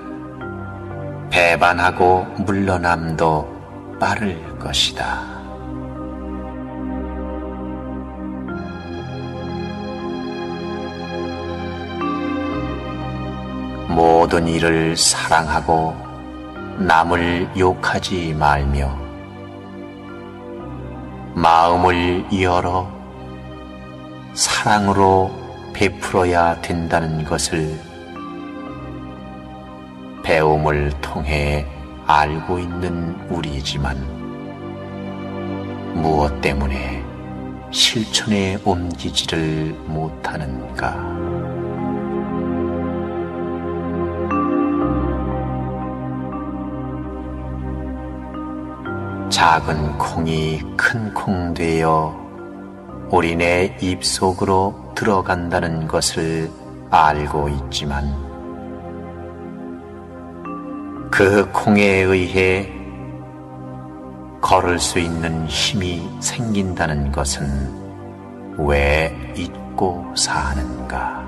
배반하고 물러남도 빠를 것이다. 모든 일을 사랑하고 남을 욕하지 말며 마음을 열어 사랑으로 베풀어야 된다는 것을 배움을 통해 알고 있는 우리지만 무엇 때문에 실천에 옮기지를 못하는가? 작은 콩이 큰 콩 되어 우리네 입속으로 들어간다는 것을 알고 있지만 그 콩에 의해 걸을 수 있는 힘이 생긴다는 것은 왜 잊고 사는가?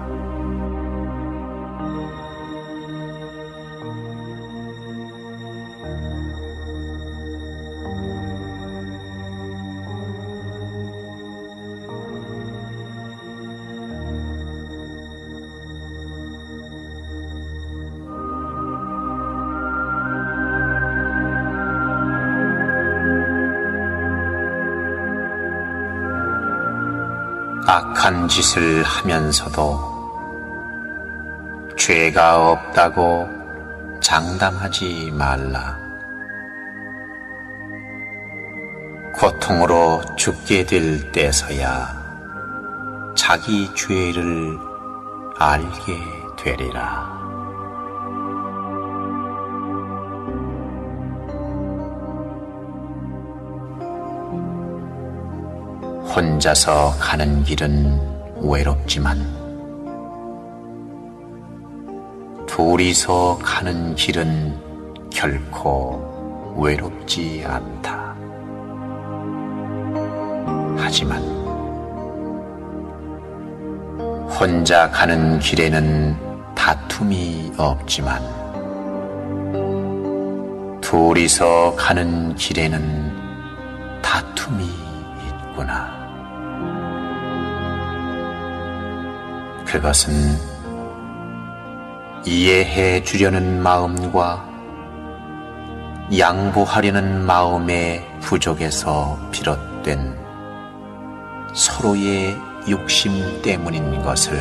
악한 짓을 하면서도 죄가 없다고 장담하지 말라. 고통으로 죽게 될 때서야 자기 죄를 알게 되리라. 혼자서 가는 길은 외롭지만 둘이서 가는 길은 결코 외롭지 않다. 하지만 혼자 가는 길에는 다툼이 없지만 둘이서 가는 길에는 다툼이 있구나. 그것은 이해해 주려는 마음과 양보하려는 마음의 부족에서 비롯된 서로의 욕심 때문인 것을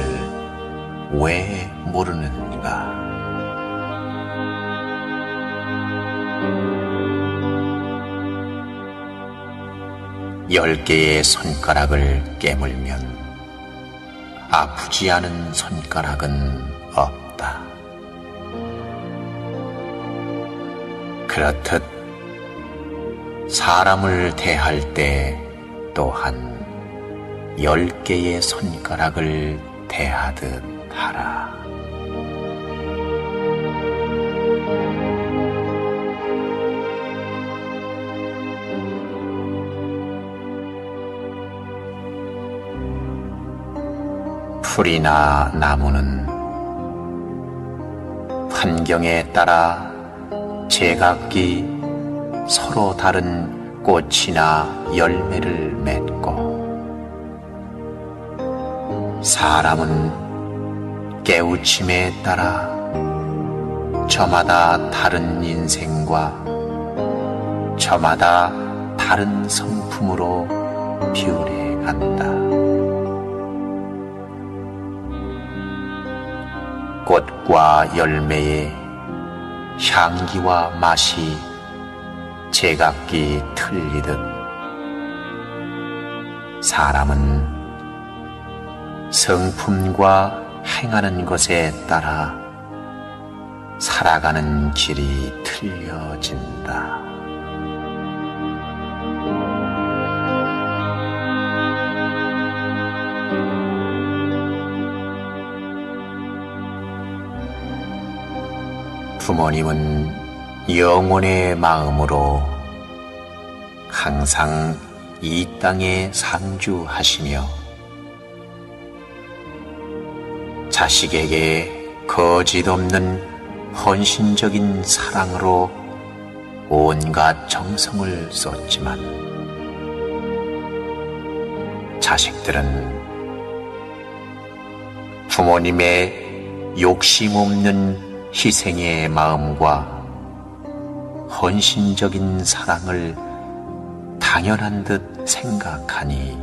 왜 모르는가? 열 개의 손가락을 깨물면 아프지 않은 손가락은 없다. 그렇듯 사람을 대할 때 또한 10개의 손가락을 대하듯 하라. 풀이나 나무는 환경에 따라 제각기 서로 다른 꽃이나 열매를 맺고 사람은 깨우침에 따라 저마다 다른 인생과 저마다 다른 성품으로 비울해 간다. 꽃과 열매의 향기와 맛이 제각기 틀리듯 사람은 성품과 행하는 것에 따라 살아가는 길이 틀려진다. 부모님은 영혼의 마음으로 항상 이 땅에 상주하시며 자식에게 거짓 없는 헌신적인 사랑으로 온갖 정성을 쏟지만 자식들은 부모님의 욕심 없는 희생의 마음과 헌신적인 사랑을 당연한 듯 생각하니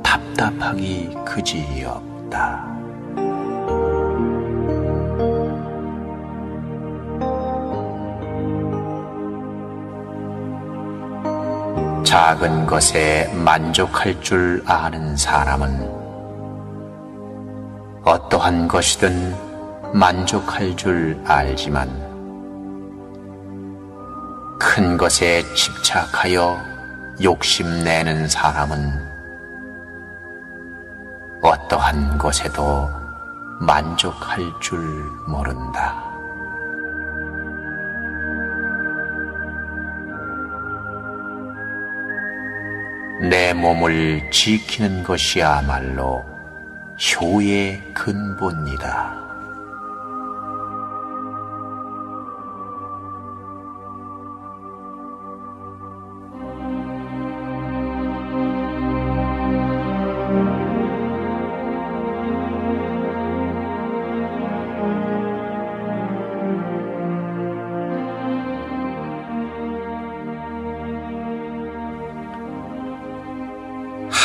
답답하기 그지없다. 작은 것에 만족할 줄 아는 사람은 어떠한 것이든 만족할 줄 알지만 큰 것에 집착하여 욕심내는 사람은 어떠한 것에도 만족할 줄 모른다. 내 몸을 지키는 것이야말로 효의 근본이다.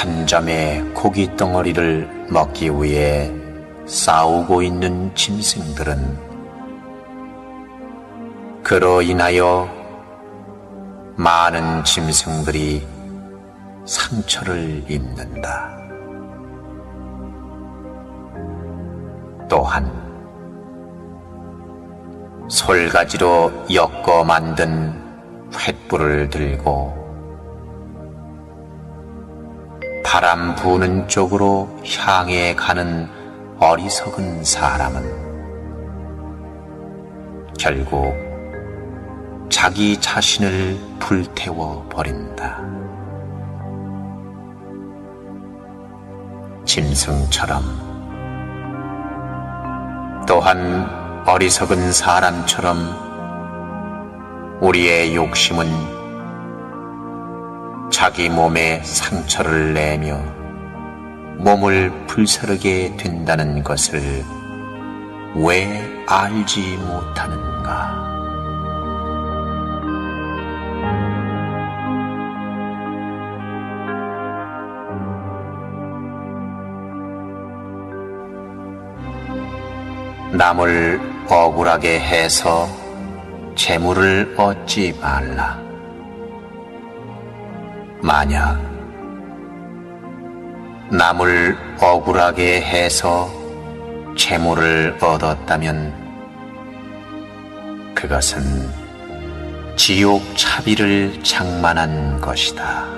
한 점의 고기 덩어리를 먹기 위해 싸우고 있는 짐승들은 그로 인하여 많은 짐승들이 상처를 입는다. 또한 솔가지로 엮어 만든 횃불을 들고 바람 부는 쪽으로 향해 가는 어리석은 사람은 결국 자기 자신을 불태워 버린다. 짐승처럼 또한 어리석은 사람처럼 우리의 욕심은 자기 몸에 상처를 내며 몸을 불사르게 된다는 것을 왜 알지 못하는가? 남을 억울하게 해서 재물을 얻지 말라. 만약 남을 억울하게 해서 재물을 얻었다면 그것은 지옥 차비를 장만한 것이다.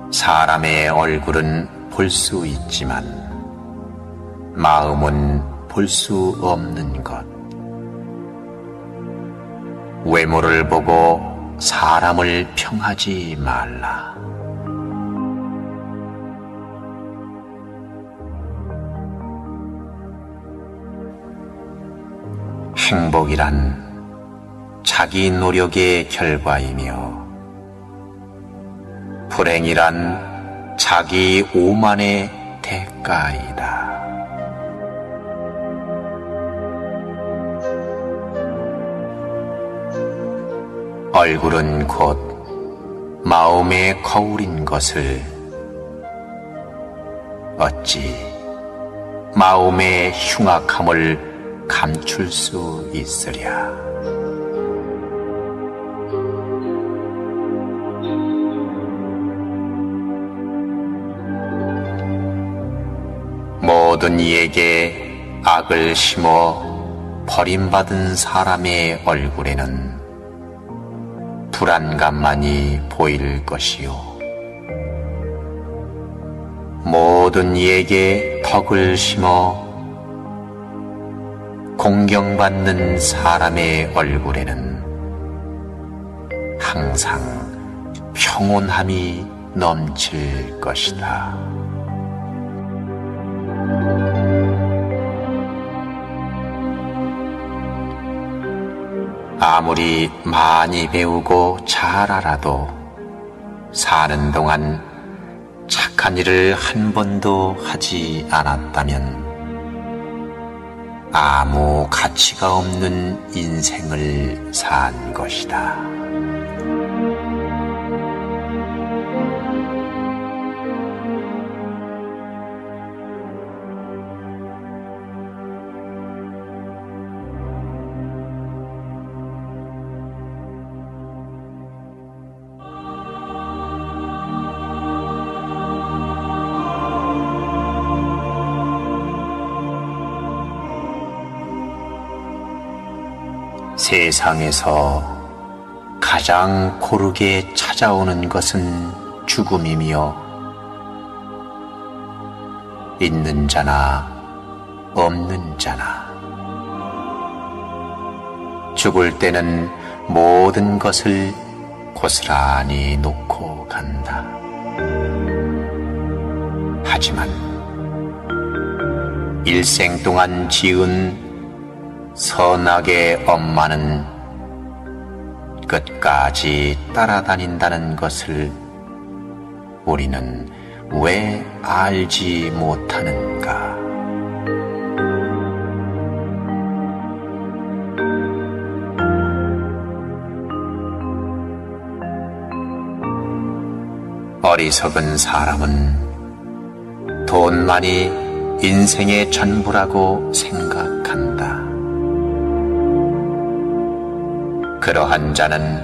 사람의 얼굴은 볼 수 있지만 마음은 볼 수 없는 것. 외모를 보고 사람을 평하지 말라. 행복이란 자기 노력의 결과이며 불행이란 자기 오만의 대가이다. 얼굴은 곧 마음의 거울인 것을 어찌 마음의 흉악함을 감출 수 있으랴. 모든 이에게 악을 심어 버림받은 사람의 얼굴에는 불안감만이 보일 것이요 모든 이에게 덕을 심어 공경받는 사람의 얼굴에는 항상 평온함이 넘칠 것이다. 아무리 많이 배우고 잘 알아도 사는 동안 착한 일을 한 번도 하지 않았다면 아무 가치가 없는 인생을 산 것이다. 세상에서 가장 고르게 찾아오는 것은 죽음이며 있는 자나 없는 자나 죽을 때는 모든 것을 고스란히 놓고 간다. 하지만 일생 동안 지은 선악의 엄마는 끝까지 따라다닌다는 것을 우리는 왜 알지 못하는가? 어리석은 사람은 돈만이 인생의 전부라고 생각한다. 그러한 자는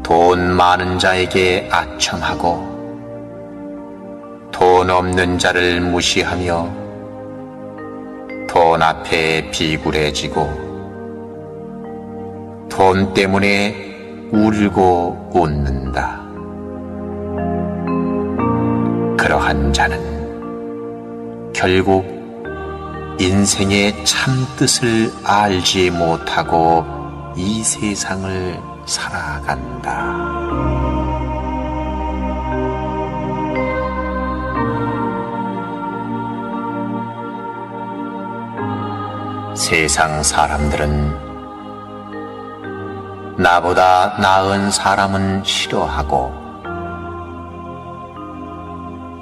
돈 많은 자에게 아첨하고 돈 없는 자를 무시하며 돈 앞에 비굴해지고 돈 때문에 울고 웃는다. 그러한 자는 결국 인생의 참뜻을 알지 못하고 이 세상을 살아간다. 세상 사람들은 나보다 나은 사람은 싫어하고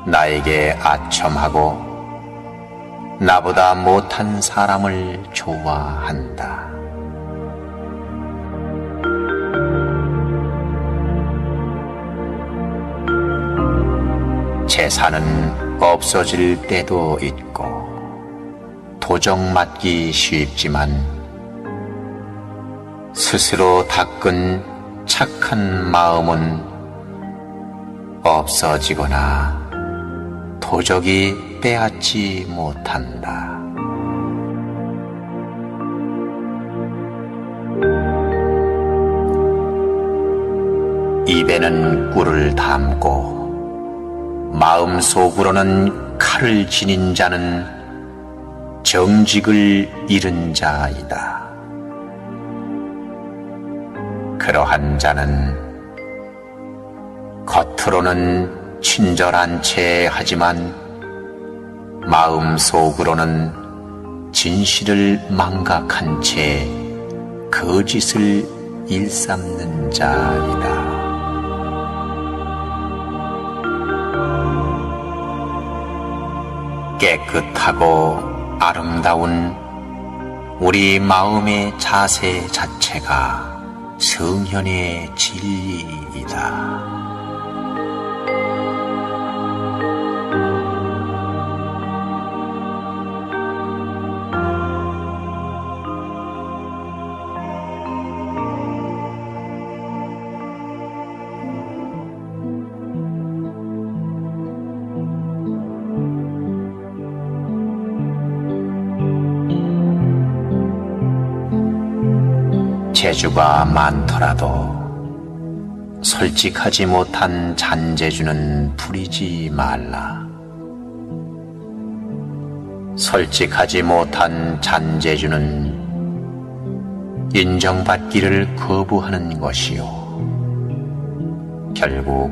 나에게 아첨하고 나보다 못한 사람을 좋아한다. 재산은 없어질 때도 있고 도적맞기 쉽지만 스스로 닦은 착한 마음은 없어지거나 도적이 빼앗지 못한다. 입에는 꿀을 담고 마음속으로는 칼을 지닌 자는 정직을 잃은 자이다. 그러한 자는 겉으로는 친절한 채 하지만 마음속으로는 진실을 망각한 채 거짓을 일삼는 자이다. 깨끗하고 아름다운 우리 마음의 자세 자체가 성현의 진리이다. 재주가 많더라도 솔직하지 못한 잔재주는 부리지 말라. 솔직하지 못한 잔재주는 인정받기를 거부하는 것이요 결국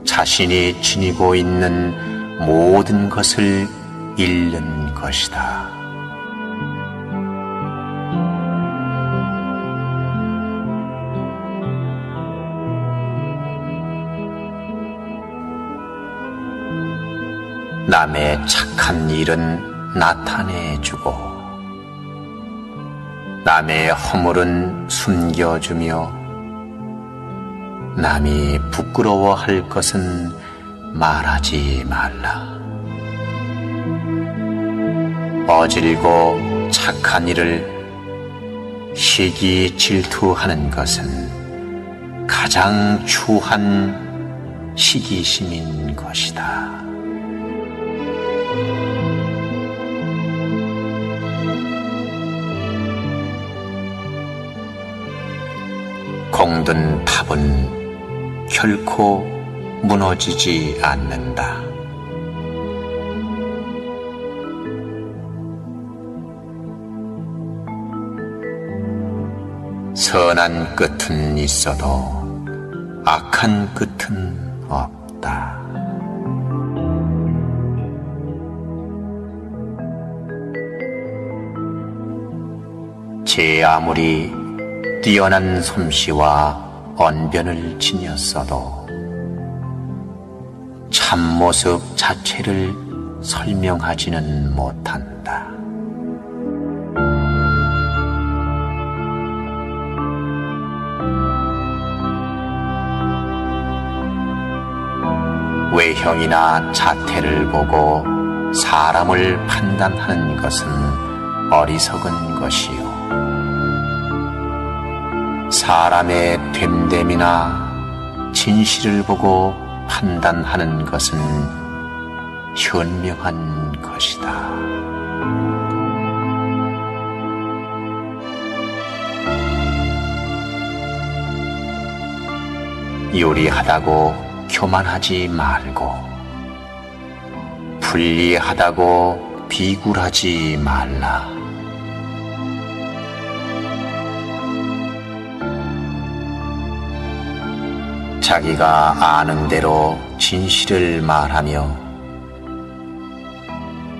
자신이 지니고 있는 모든 것을 잃는 것이다. 남의 착한 일은 나타내주고 남의 허물은 숨겨주며 남이 부끄러워할 것은 말하지 말라. 어질고 착한 일을 시기 질투하는 것은 가장 추한 시기심인 것이다. 공든 탑은 결코 무너지지 않는다. 선한 끝은 있어도 악한 끝은 없다. 제 아무리 뛰어난 솜씨와 언변을 지녔어도 참모습 자체를 설명하지는 못한다. 외형이나 자태를 보고 사람을 판단하는 것은 어리석은 것이요. 사람의 됨됨이나 진실을 보고 판단하는 것은 현명한 것이다. 요리하다고 교만하지 말고 불리하다고 비굴하지 말라. 자기가 아는 대로 진실을 말하며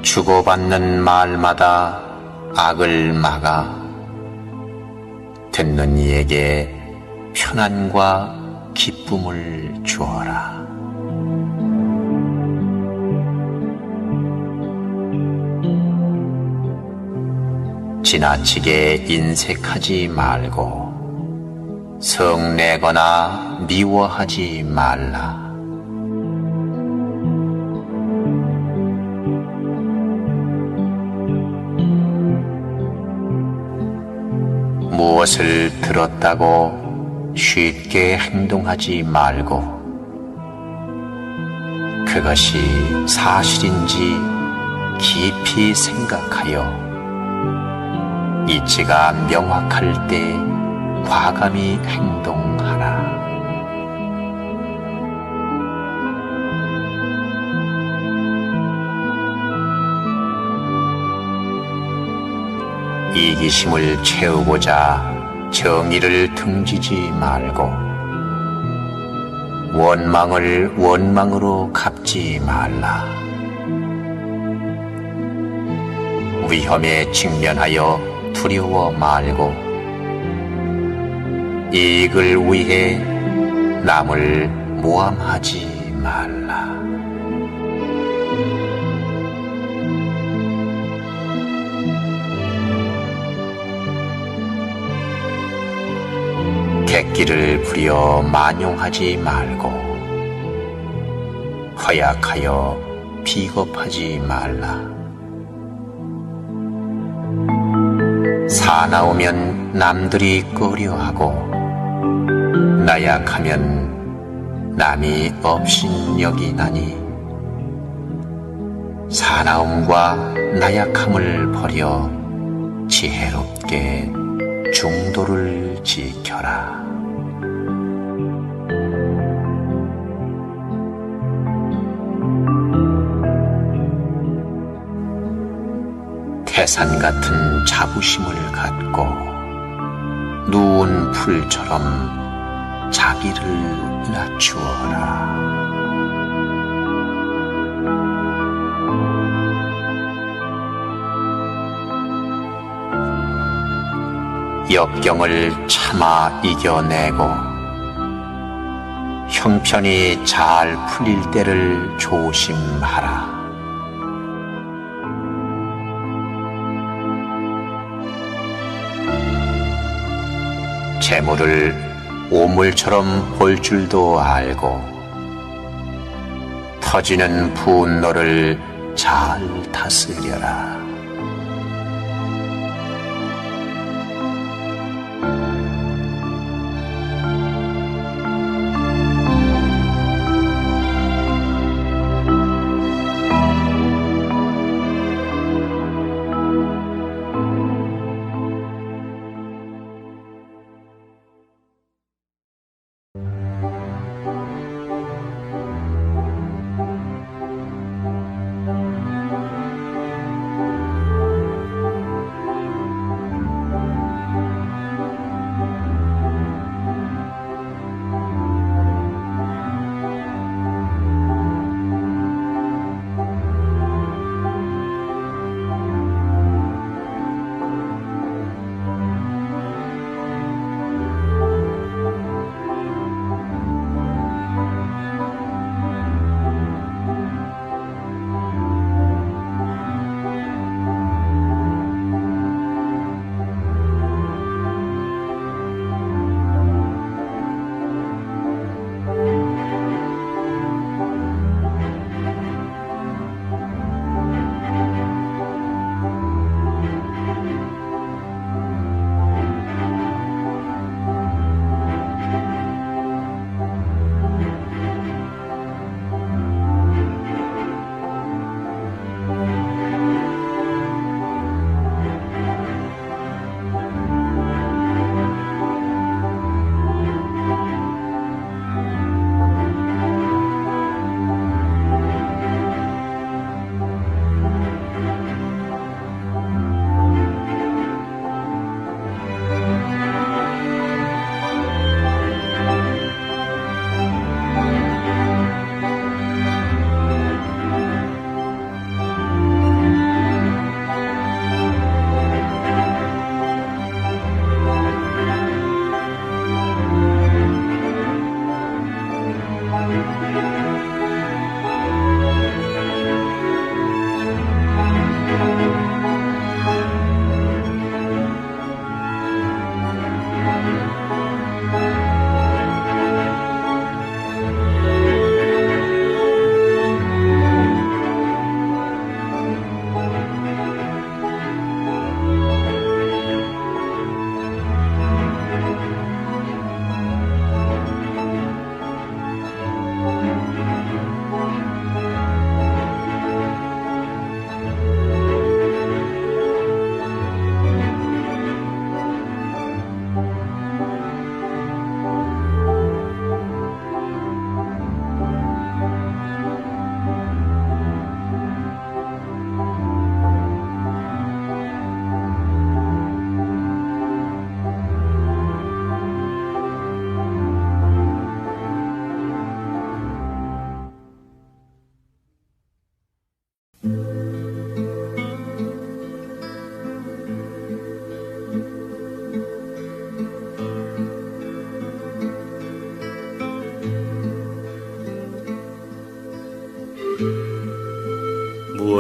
주고받는 말마다 악을 막아 듣는 이에게 편안과 기쁨을 주어라. 지나치게 인색하지 말고 성내거나 미워하지 말라. 무엇을 들었다고 쉽게 행동하지 말고 그것이 사실인지 깊이 생각하여 이치가 명확할 때 과감히 행동하라. 이기심을 채우고자 정의를 등지지 말고 원망을 원망으로 갚지 말라. 위험에 직면하여 두려워 말고 이익을 위해 남을 모함하지 말라. 객기를 부려 만용하지 말고 허약하여 비겁하지 말라. 사나우면 남들이 꺼려하고 나약하면 남이 업신여기나니 사나움과 나약함을 버려 지혜롭게 중도를 지켜라. 태산 같은 자부심을 갖고 누운 풀처럼 자기를 낮추어라. 역경을 참아 이겨내고 형편이 잘 풀릴 때를 조심하라. 재물을 오물처럼 볼 줄도 알고 터지는 분노를 잘 다스려라.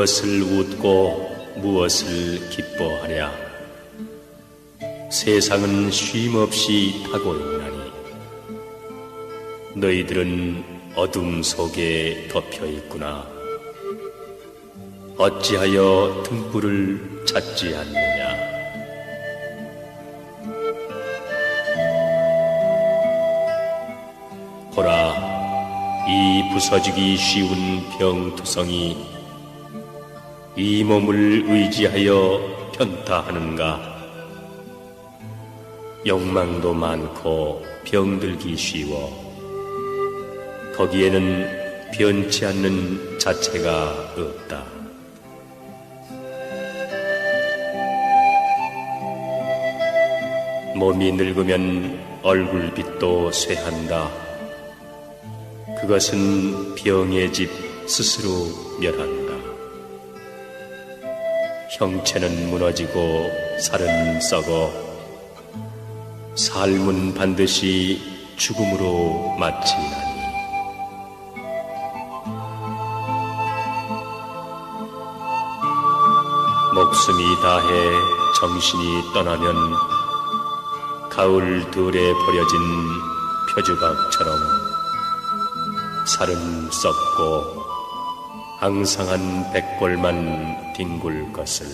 무엇을 웃고 무엇을 기뻐하랴. 세상은 쉼없이 타고 있나니 너희들은 어둠 속에 덮여 있구나. 어찌하여 등불을 찾지 않느냐. 보라, 이 부서지기 쉬운 병투성이 이 몸을 의지하여 편타하는가. 욕망도 많고 병들기 쉬워 거기에는 변치 않는 자체가 없다. 몸이 늙으면 얼굴빛도 쇠한다. 그것은 병의 집 스스로 멸한다. 형체는 무너지고 살은 썩어 삶은 반드시 죽음으로 마치나니. 목숨이 다해 정신이 떠나면 가을 들에 버려진 표주각처럼 살은 썩고 앙상한 백골만 뒹굴 것을.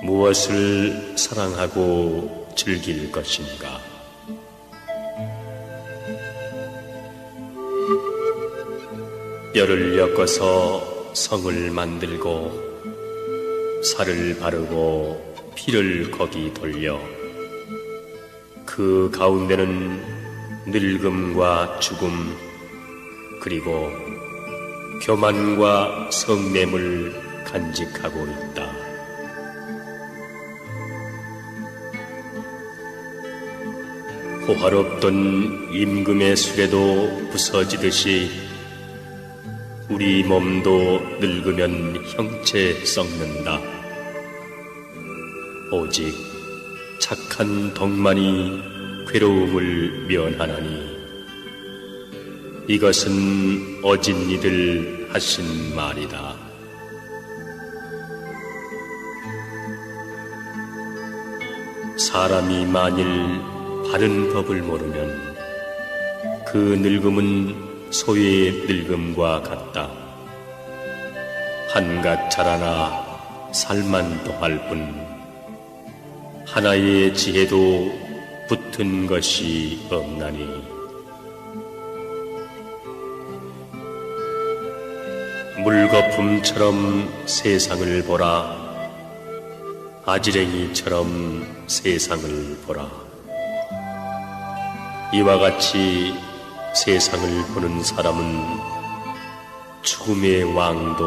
무엇을 사랑하고 즐길 것인가. 뼈를 엮어서 성을 만들고 살을 바르고 피를 거기 돌려 그 가운데는 늙음과 죽음 그리고 교만과 성냄을 간직하고 있다. 호화롭던 임금의 수레도 부서지듯이 우리 몸도 늙으면 형체 썩는다. 오직 착한 덕만이 괴로움을 면하나니 이것은 어진 이들 하신 말이다. 사람이 만일 바른 법을 모르면 그 늙음은 소의 늙음과 같다. 한갓 자라나 살만 더할 뿐 하나의 지혜도 붙은 것이 없나니. 물거품처럼 세상을 보라. 아지랭이처럼 세상을 보라. 이와 같이 세상을 보는 사람은 죽음의 왕도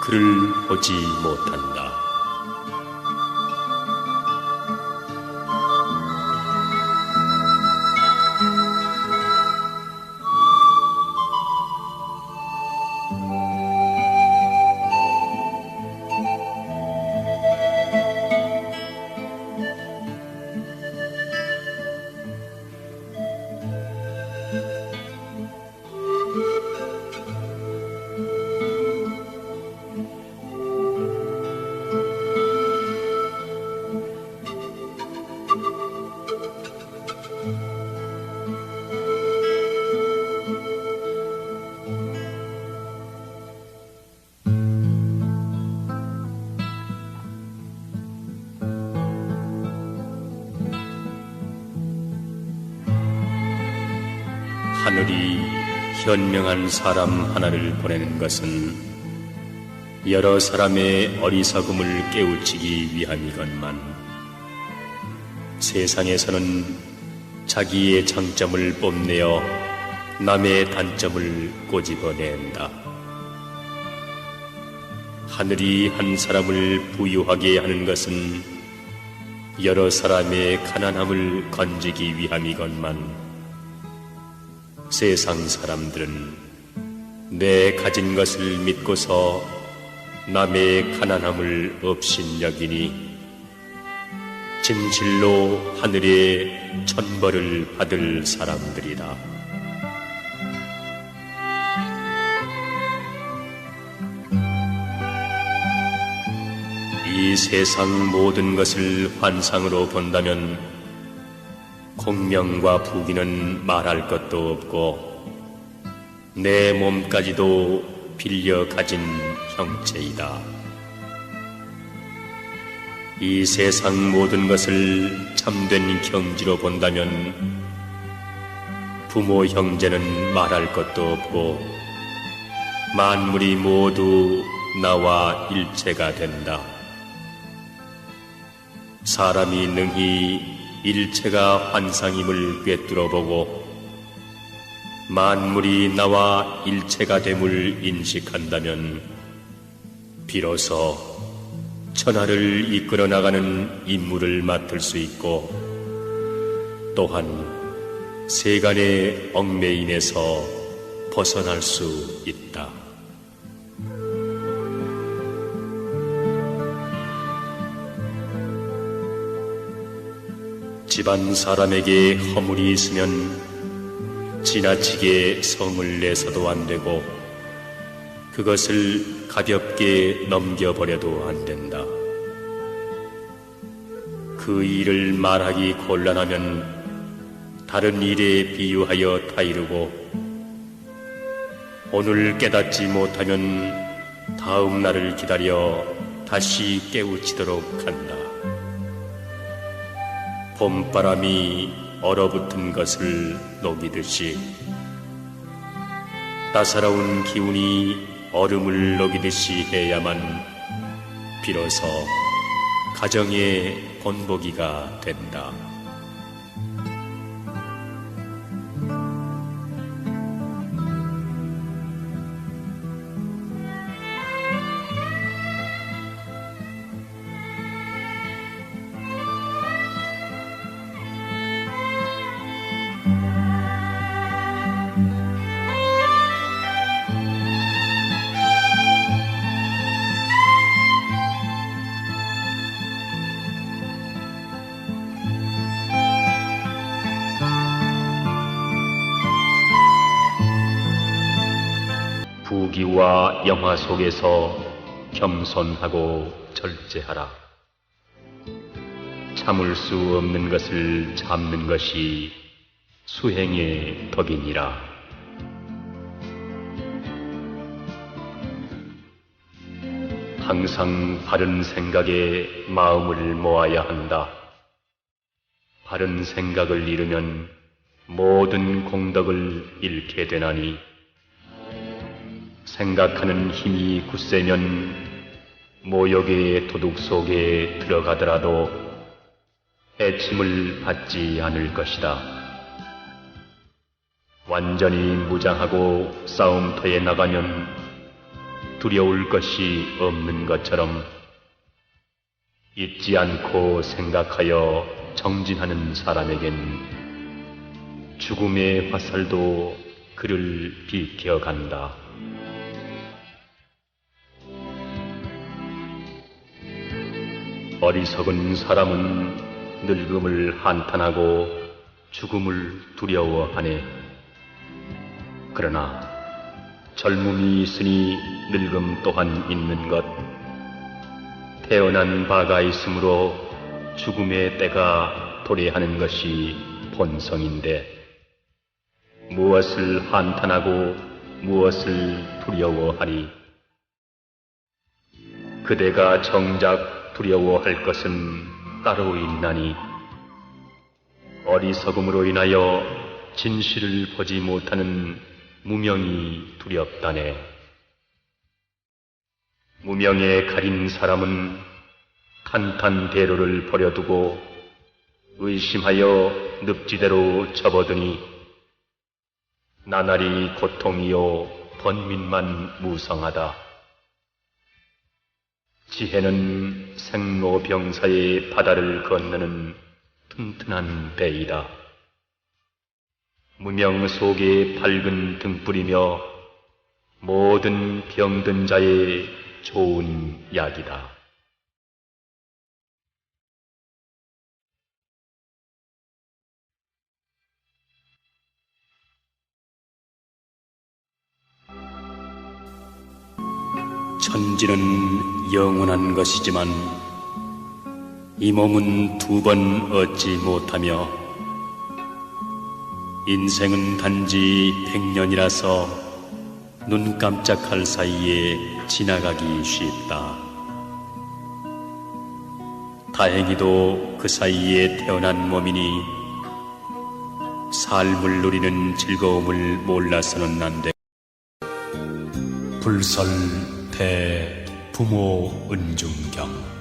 그를 보지 못한다. 하늘이 현명한 사람 하나를 보내는 것은 여러 사람의 어리석음을 깨우치기 위함이건만 세상에서는 자기의 장점을 뽐내어 남의 단점을 꼬집어낸다. 하늘이 한 사람을 부유하게 하는 것은 여러 사람의 가난함을 건지기 위함이건만 세상 사람들은 내 가진 것을 믿고서 남의 가난함을 업신여기니 진실로 하늘의 천벌을 받을 사람들이다. 이 세상 모든 것을 환상으로 본다면 공명과 부귀는 말할 것도 없고 내 몸까지도 빌려 가진 형체이다. 이 세상 모든 것을 참된 경지로 본다면 부모 형제는 말할 것도 없고 만물이 모두 나와 일체가 된다. 사람이 능히 일체가 환상임을 꿰뚫어 보고 만물이 나와 일체가 됨을 인식한다면 비로소 천하를 이끌어 나가는 임무를 맡을 수 있고 또한 세간의 얽매임에서 벗어날 수 있다. 집안 사람에게 허물이 있으면 지나치게 성을 내서도 안 되고 그것을 가볍게 넘겨버려도 안 된다. 그 일을 말하기 곤란하면 다른 일에 비유하여 타이르고 오늘 깨닫지 못하면 다음 날을 기다려 다시 깨우치도록 한다. 봄바람이 얼어붙은 것을 녹이듯이 따사로운 기운이 얼음을 녹이듯이 해야만 비로소 가정의 본보기가 된다. 부귀와 영화 속에서 겸손하고 절제하라. 참을 수 없는 것을 참는 것이 수행의 덕이니라. 항상 바른 생각에 마음을 모아야 한다. 바른 생각을 잃으면 모든 공덕을 잃게 되나니 생각하는 힘이 굳세면 모욕의 도둑 속에 들어가더라도 해침을 받지 않을 것이다. 완전히 무장하고 싸움터에 나가면 두려울 것이 없는 것처럼 잊지 않고 생각하여 정진하는 사람에겐 죽음의 화살도 그를 비켜간다. 어리석은 사람은 늙음을 한탄하고 죽음을 두려워하네. 그러나 젊음이 있으니 늙음 또한 있는 것, 태어난 바가 있으므로 죽음의 때가 도래하는 것이 본성인데 무엇을 한탄하고 무엇을 두려워하리? 그대가 정작 두려워할 것은 따로 있나니 어리석음으로 인하여 진실을 보지 못하는 무명이 두렵다네. 무명에 가린 사람은 탄탄대로를 버려두고 의심하여 늪지대로 접어드니 나날이 고통이요 번민만 무성하다. 지혜는 생로병사의 바다를 건너는 튼튼한 배이다. 무명 속에 밝은 등불이며 모든 병든 자의 좋은 약이다. 천지는 영원한 것이지만 이 몸은 두 번 얻지 못하며 인생은 단지 100년이라서 눈 깜짝할 사이에 지나가기 쉽다. 다행히도 그 사이에 태어난 몸이니 삶을 누리는 즐거움을 몰라서는 안 돼. 불설대 부모 은중경.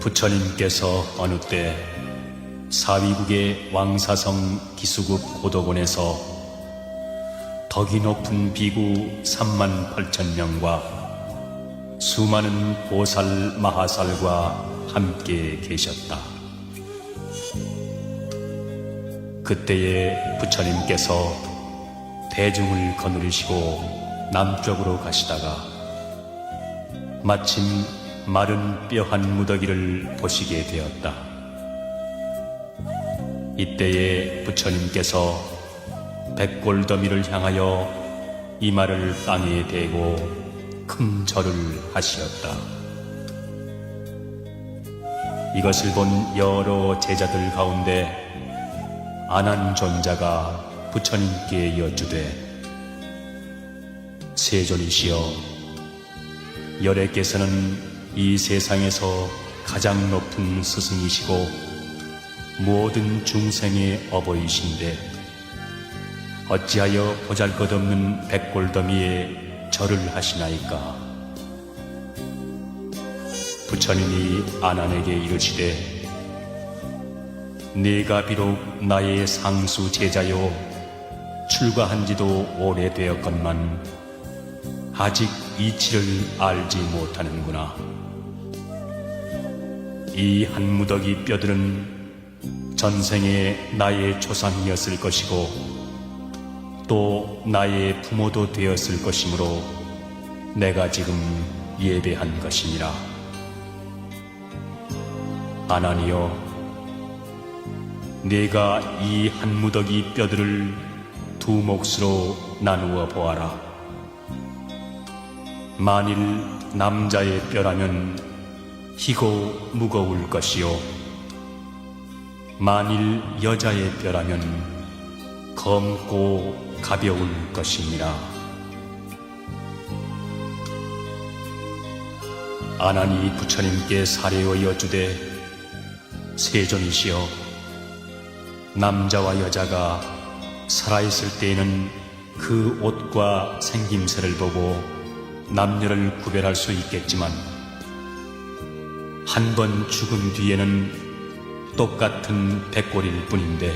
부처님께서 어느 때 사위국의 왕사성 기수국 고덕원에서 덕이 높은 비구 38,000명과 수많은 보살 마하살과 함께 계셨다. 그때에 부처님께서 대중을 거느리시고 남쪽으로 가시다가 마침 마른 뼈 한 무더기를 보시게 되었다. 이때에 부처님께서 백골더미를 향하여 이마를 땅에 대고 큰 절을 하시었다. 이것을 본 여러 제자들 가운데 아난존자가 부처님께 여쭈되, 세존이시여, 열애께서는 이 세상에서 가장 높은 스승이시고 모든 중생의 어버이신데 어찌하여 보잘것없는 백골더미에 절을 하시나이까? 부처님이 아난에게 이르시되, 네가 비록 나의 상수 제자요 출가한 지도 오래되었건만 아직 이치를 알지 못하는구나. 이 한 무더기 뼈들은 전생에 나의 조상이었을 것이고 또 나의 부모도 되었을 것이므로 내가 지금 예배한 것이니라. 아난이여, 네가 이 한 무더기 뼈들을 두 몫으로 나누어 보아라. 만일 남자의 뼈라면 희고 무거울 것이요, 만일 여자의 뼈라면 검고 가벼울 것이니라. 아난이 부처님께 사례어 여쭈되, 세존이시여, 남자와 여자가 살아있을 때에는 그 옷과 생김새를 보고 남녀를 구별할 수 있겠지만 한 번 죽은 뒤에는 똑같은 백골일 뿐인데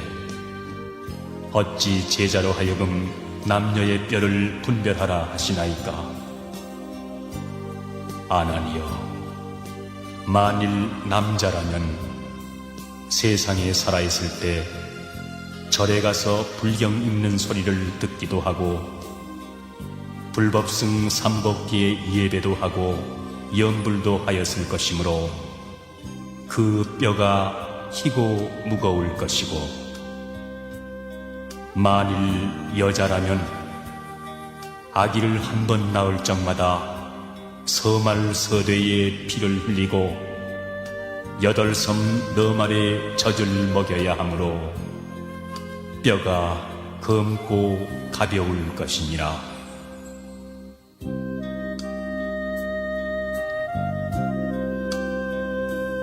어찌 제자로 하여금 남녀의 뼈를 분별하라 하시나이까? 아난이여, 만일 남자라면 세상에 살아있을 때 절에 가서 불경 읽는 소리를 듣기도 하고 불법승 삼복기의 예배도 하고 염불도 하였을 것이므로 그 뼈가 희고 무거울 것이고, 만일 여자라면 아기를 한 번 낳을 적마다 서말서대의 피를 흘리고 8섬 너말의 젖을 먹여야 하므로 뼈가 검고 가벼울 것이니라.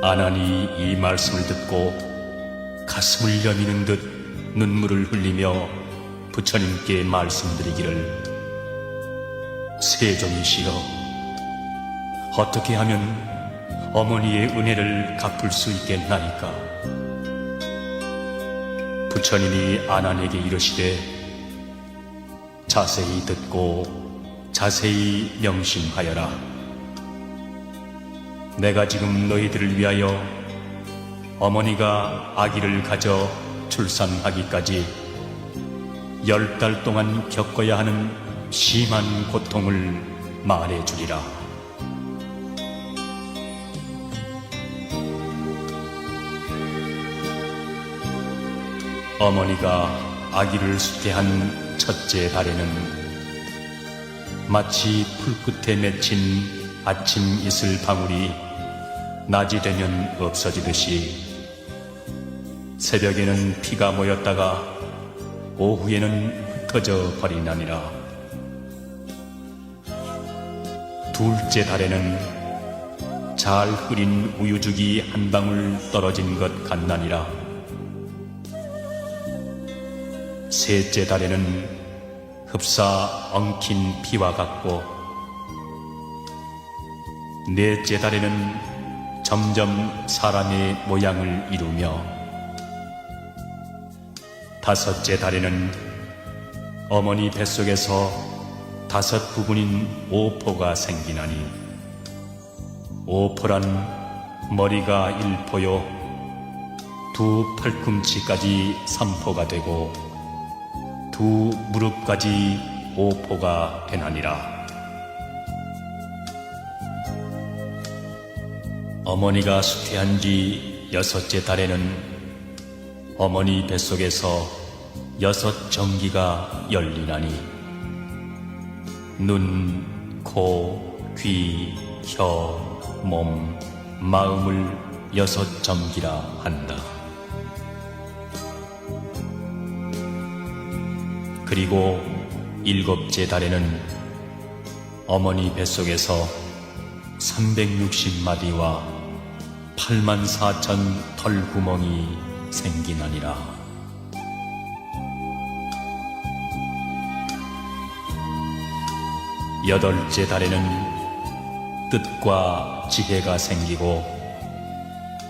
아난이 이 말씀을 듣고 가슴을 여미는 듯 눈물을 흘리며 부처님께 말씀드리기를, 세존이시여, 어떻게 하면 어머니의 은혜를 갚을 수 있겠나이까? 부처님이 아난에게 이르시되, 자세히 듣고 자세히 명심하여라. 내가 지금 너희들을 위하여 어머니가 아기를 가져 출산하기까지 10달 동안 겪어야 하는 심한 고통을 말해주리라. 어머니가 아기를 수태한 첫째 달에는 마치 풀끝에 맺힌 아침 이슬 방울이 낮이 되면 없어지듯이 새벽에는 비가 모였다가 오후에는 흩어져 버리나니라. 둘째 달에는 잘 끓인 우유죽이 한 방울 떨어진 것 같나니라. 셋째 달에는 흡사 엉킨 피와 같고, 넷째 달에는 점점 사람의 모양을 이루며, 다섯째 달에는 어머니 뱃속에서 5부분인 오포가 생기나니, 오포란 머리가 1포요 두 팔꿈치까지 3포가 되고 두 무릎까지 5포가 되나니라. 어머니가 수태한 지 6째 달에는 어머니 뱃속에서 6 정기가 열리나니, 눈, 코, 귀, 혀, 몸, 마음을 6 정기라 한다. 그리고 7째 달에는 어머니 뱃속에서 360마디와 84,000 털구멍이 생기나니라. 8째 달에는 뜻과 지혜가 생기고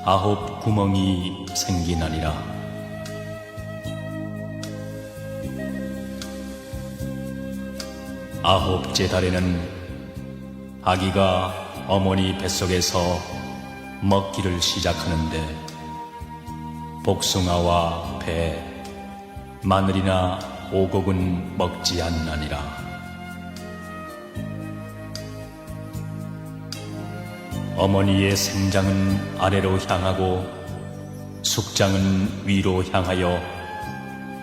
9 구멍이 생기나니라. 9째 달에는 아기가 어머니 뱃속에서 먹기를 시작하는데 복숭아와 배, 마늘이나 오곡은 먹지 않나니라. 어머니의 생장은 아래로 향하고 숙장은 위로 향하여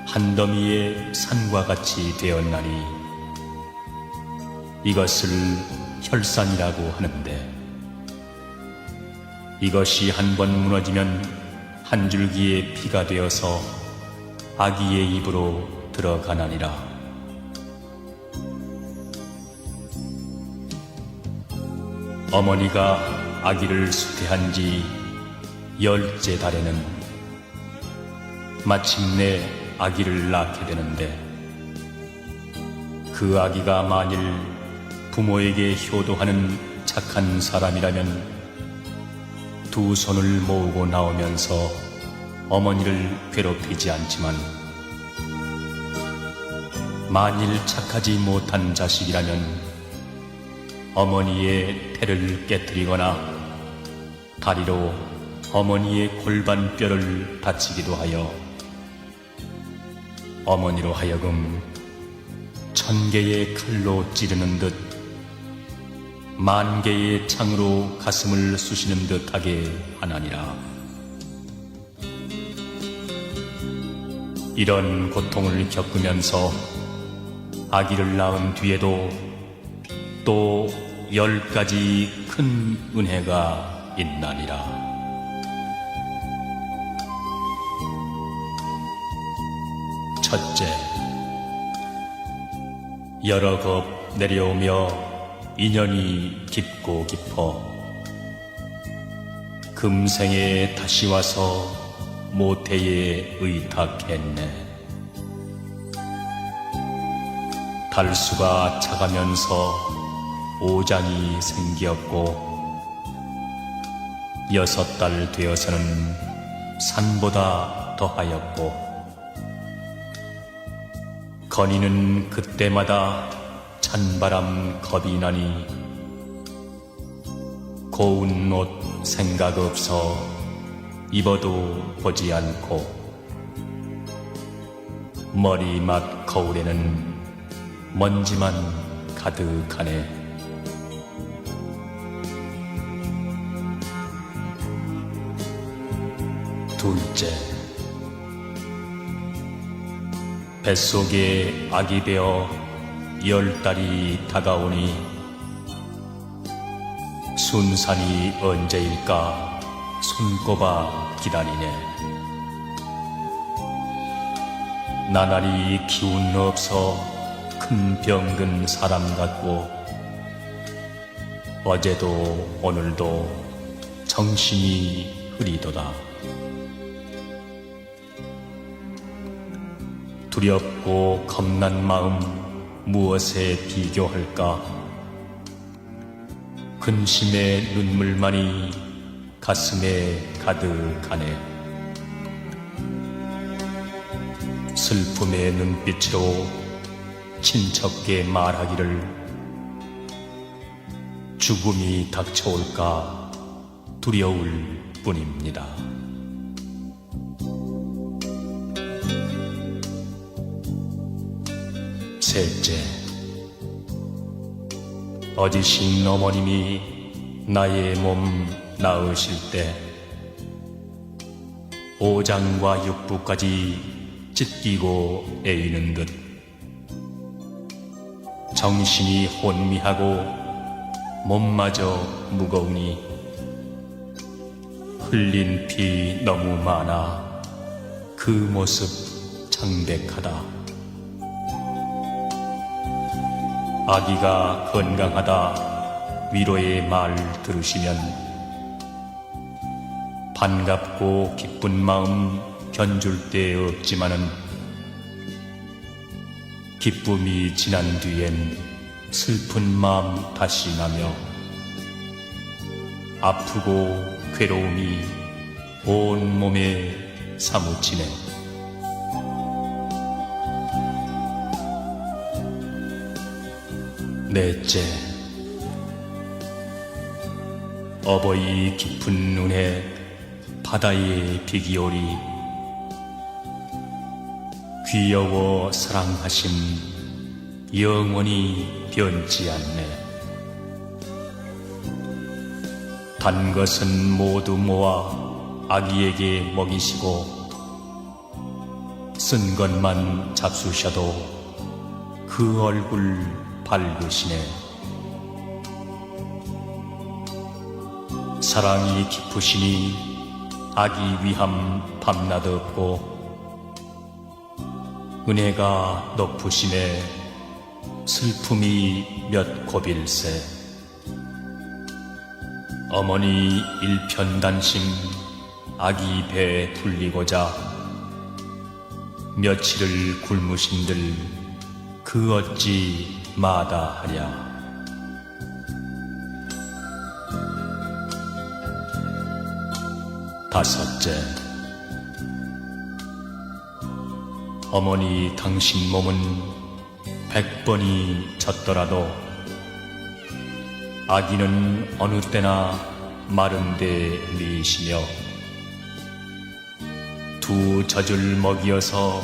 한 더미의 산과 같이 되었나니, 이것을 혈산이라고 하는데, 이것이 한 번 무너지면 한 줄기의 피가 되어서 아기의 입으로 들어가나니라. 어머니가 아기를 수태한 지 10째 달에는 마침내 아기를 낳게 되는데, 그 아기가 만일 부모에게 효도하는 착한 사람이라면 2 손을 모으고 나오면서 어머니를 괴롭히지 않지만, 만일 착하지 못한 자식이라면 어머니의 태를 깨뜨리거나 다리로 어머니의 골반뼈를 다치기도 하여 어머니로 하여금 1000개의 칼로 찌르는 듯 10,000개의 창으로 가슴을 쑤시는 듯하게 하나니라. 이런 고통을 겪으면서 아기를 낳은 뒤에도 또 10가지 큰 은혜가 있나니라. 첫째, 여러 겁 내려오며 인연이 깊고 깊어 금생에 다시 와서 모태에 의탁했네. 달수가 차가면서 오장이 생기었고 6달 되어서는 산보다 더하였고, 건이는 그때마다 찬바람 겁이 나니 고운 옷 생각 없어 입어도 보지 않고, 머리맡 거울에는 먼지만 가득하네. 둘째, 뱃속에 아기 되어 10달이 다가오니 순산이 언제일까 손꼽아 기다리네. 나날이 기운 없어 큰 병든 사람 같고 어제도 오늘도 정신이 흐리도다. 두렵고 겁난 마음 무엇에 비교할까? 근심의 눈물만이 가슴에 가득하네. 슬픔의 눈빛으로 친척께 말하기를 죽음이 닥쳐올까 두려울 뿐입니다. 셋째, 어지신 어머님이 나의 몸 낳으실 때 오장과 육부까지 찢기고 애이는 듯 정신이 혼미하고 몸마저 무거우니 흘린 피 너무 많아 그 모습 창백하다. 아기가 건강하다 위로의 말 들으시면 반갑고 기쁜 마음 견줄 데 없지만은 기쁨이 지난 뒤엔 슬픈 마음 다시 나며 아프고 괴로움이 온 몸에 사무치네. 넷째, 어버이 깊은 눈에 바다의 비기오리 귀여워 사랑하심 영원히 변치 않네. 단 것은 모두 모아 아기에게 먹이시고 쓴 것만 잡수셔도 그 얼굴 밝으시네. 사랑이 깊으시니 아기 위함 밤낮 없고 은혜가 높으시네 슬픔이 몇 곱일세. 어머니 일편단심 아기 배 불리고자 며칠을 굶으신들 그 어찌 마다하랴. 다섯째, 어머니 당신 몸은 100번이 젖더라도 아기는 어느 때나 마른 데 미시며 두 젖을 먹이어서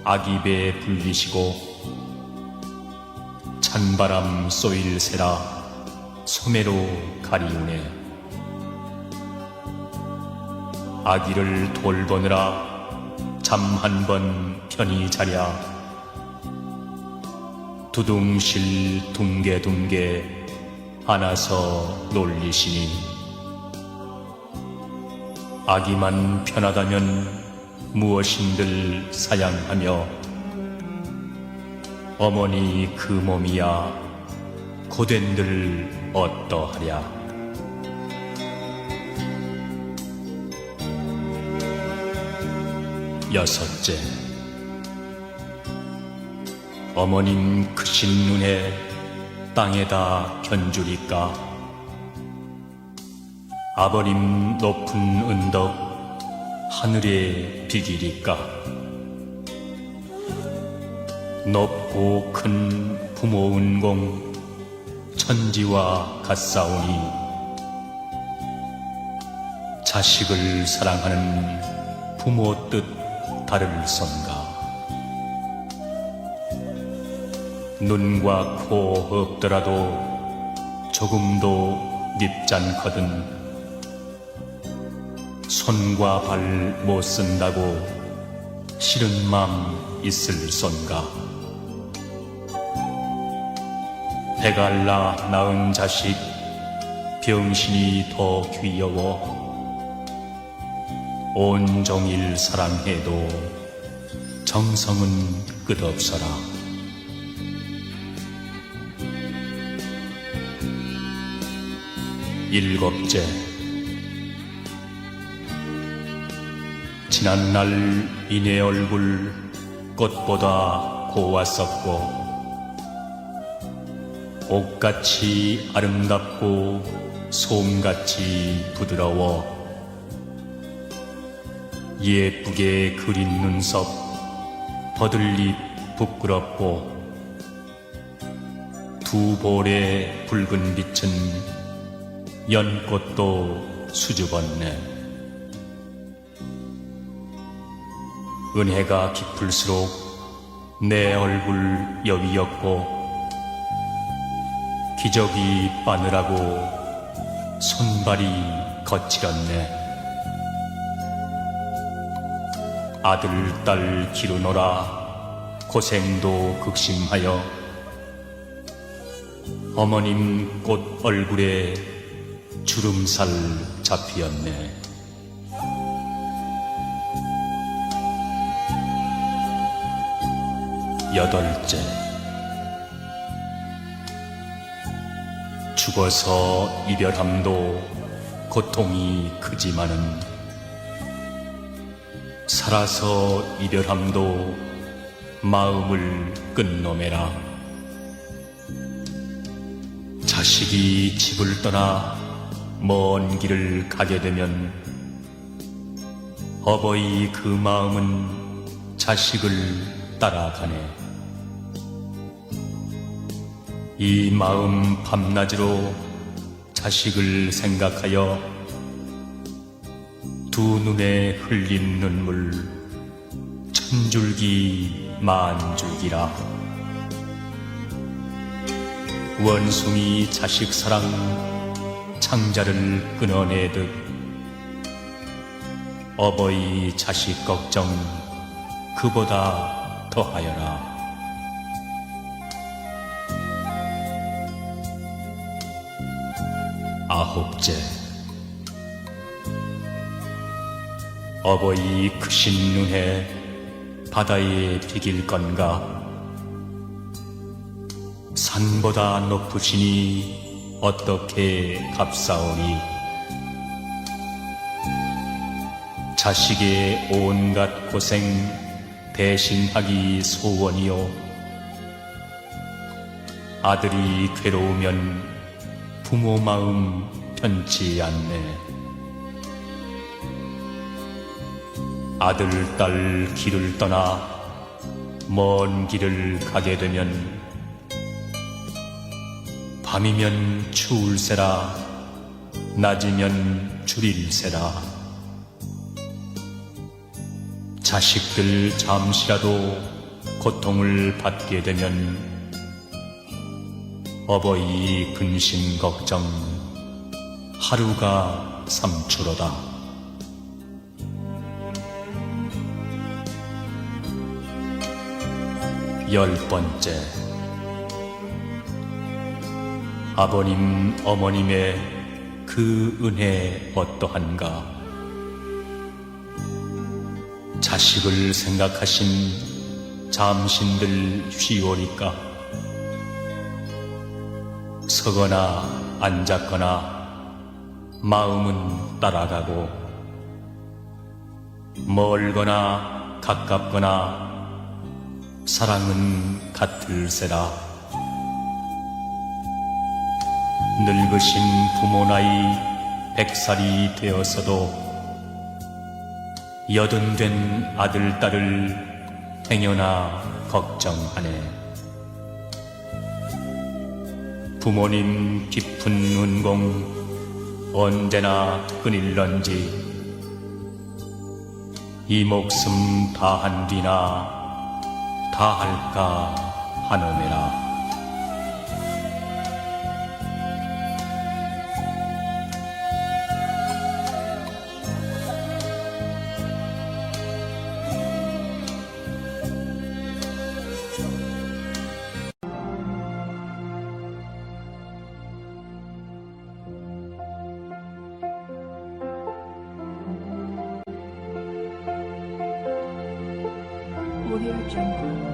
아기 배 불리시고 찬바람 쏘일새라 소매로 가리우네. 아기를 돌보느라 잠 한 번 편히 자랴 두둥실 둥개둥개 안아서 놀리시니 아기만 편하다면 무엇인들 사양하며 어머니 그 몸이야 고된들 어떠하랴. 여섯째, 어머님 크신 눈에 땅에다 견주리까 아버님 높은 은덕 하늘에 비기리까 높고 큰 부모 은공 천지와 같사오니 자식을 사랑하는 부모 뜻 다를선가. 눈과 코 없더라도 조금도 밉잖거든 손과 발 못 쓴다고 싫은 맘 있을선가. 해갈라 낳은 자식 병신이 더 귀여워 온종일 사랑해도 정성은 끝없어라. 일곱째, 지난날 이내 얼굴 꽃보다 고왔었고 옷같이 아름답고 솜같이 부드러워 예쁘게 그린 눈썹 버들잎 부끄럽고 두 볼의 붉은 빛은 연꽃도 수줍었네. 은혜가 깊을수록 내 얼굴 여위였고 기저귀 바느라고 손발이 거칠었네. 아들, 딸 기르노라 고생도 극심하여 어머님 꽃 얼굴에 주름살 잡히었네. 여덟째, 죽어서 이별함도 고통이 크지만은 살아서 이별함도 마음을 끝노매라. 자식이 집을 떠나 먼 길을 가게 되면 어버이 그 마음은 자식을 따라가네. 이 마음 밤낮으로 자식을 생각하여 두 눈에 흘린 눈물 천줄기 만줄기라. 원숭이 자식 사랑 창자를 끊어내듯 어버이 자식 걱정 그보다 더하여라. 아홉째, 어버이 크신 눈에 바다에 비길 건가? 산보다 높으시니 어떻게 값싸오니? 자식의 온갖 고생 대신하기 소원이요. 아들이 괴로우면 부모 마음 편치 않네. 아들, 딸 길을 떠나 먼 길을 가게 되면 밤이면 추울세라 낮이면 주릴세라. 자식들 잠시라도 고통을 받게 되면 어버이 근심 걱정 하루가 삼초로다. 열번째, 아버님 어머님의 그 은혜 어떠한가? 자식을 생각하신 잠신들 쉬오니까 서거나 앉았거나 마음은 따라가고 멀거나 가깝거나 사랑은 같을세라. 늙으신 부모 나이 100살이 되었어도 여든 된 아들, 딸을 행여나 걱정하네. 부모님 깊은 은공 언제나 끊일런지 이 목숨 다한 뒤나 다할까 하노매라. Audio Jungle.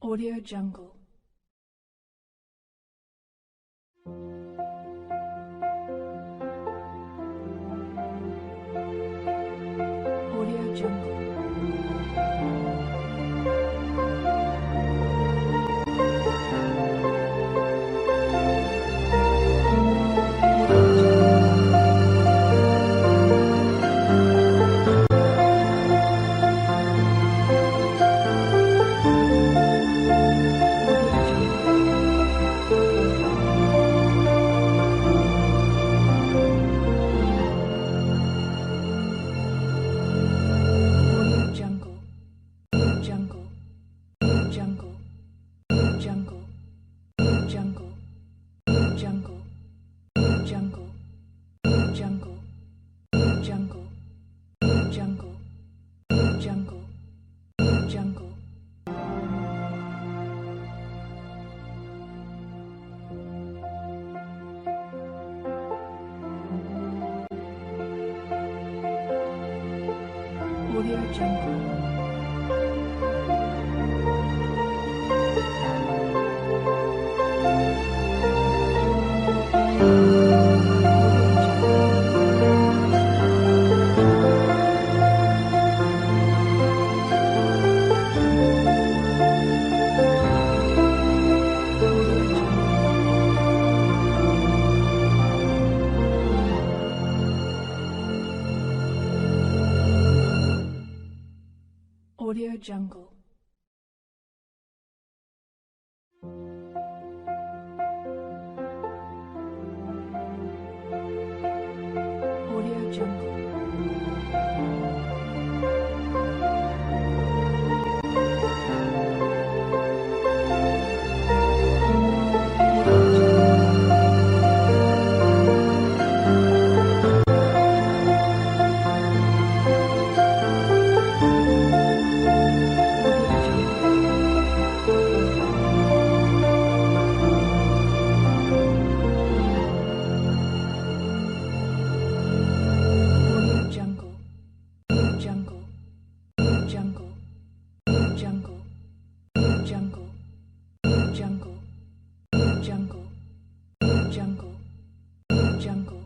Audio Jungle. Audio Jungle. Audio Jungle. Audio Jungle. Audio Jungle. Jungle.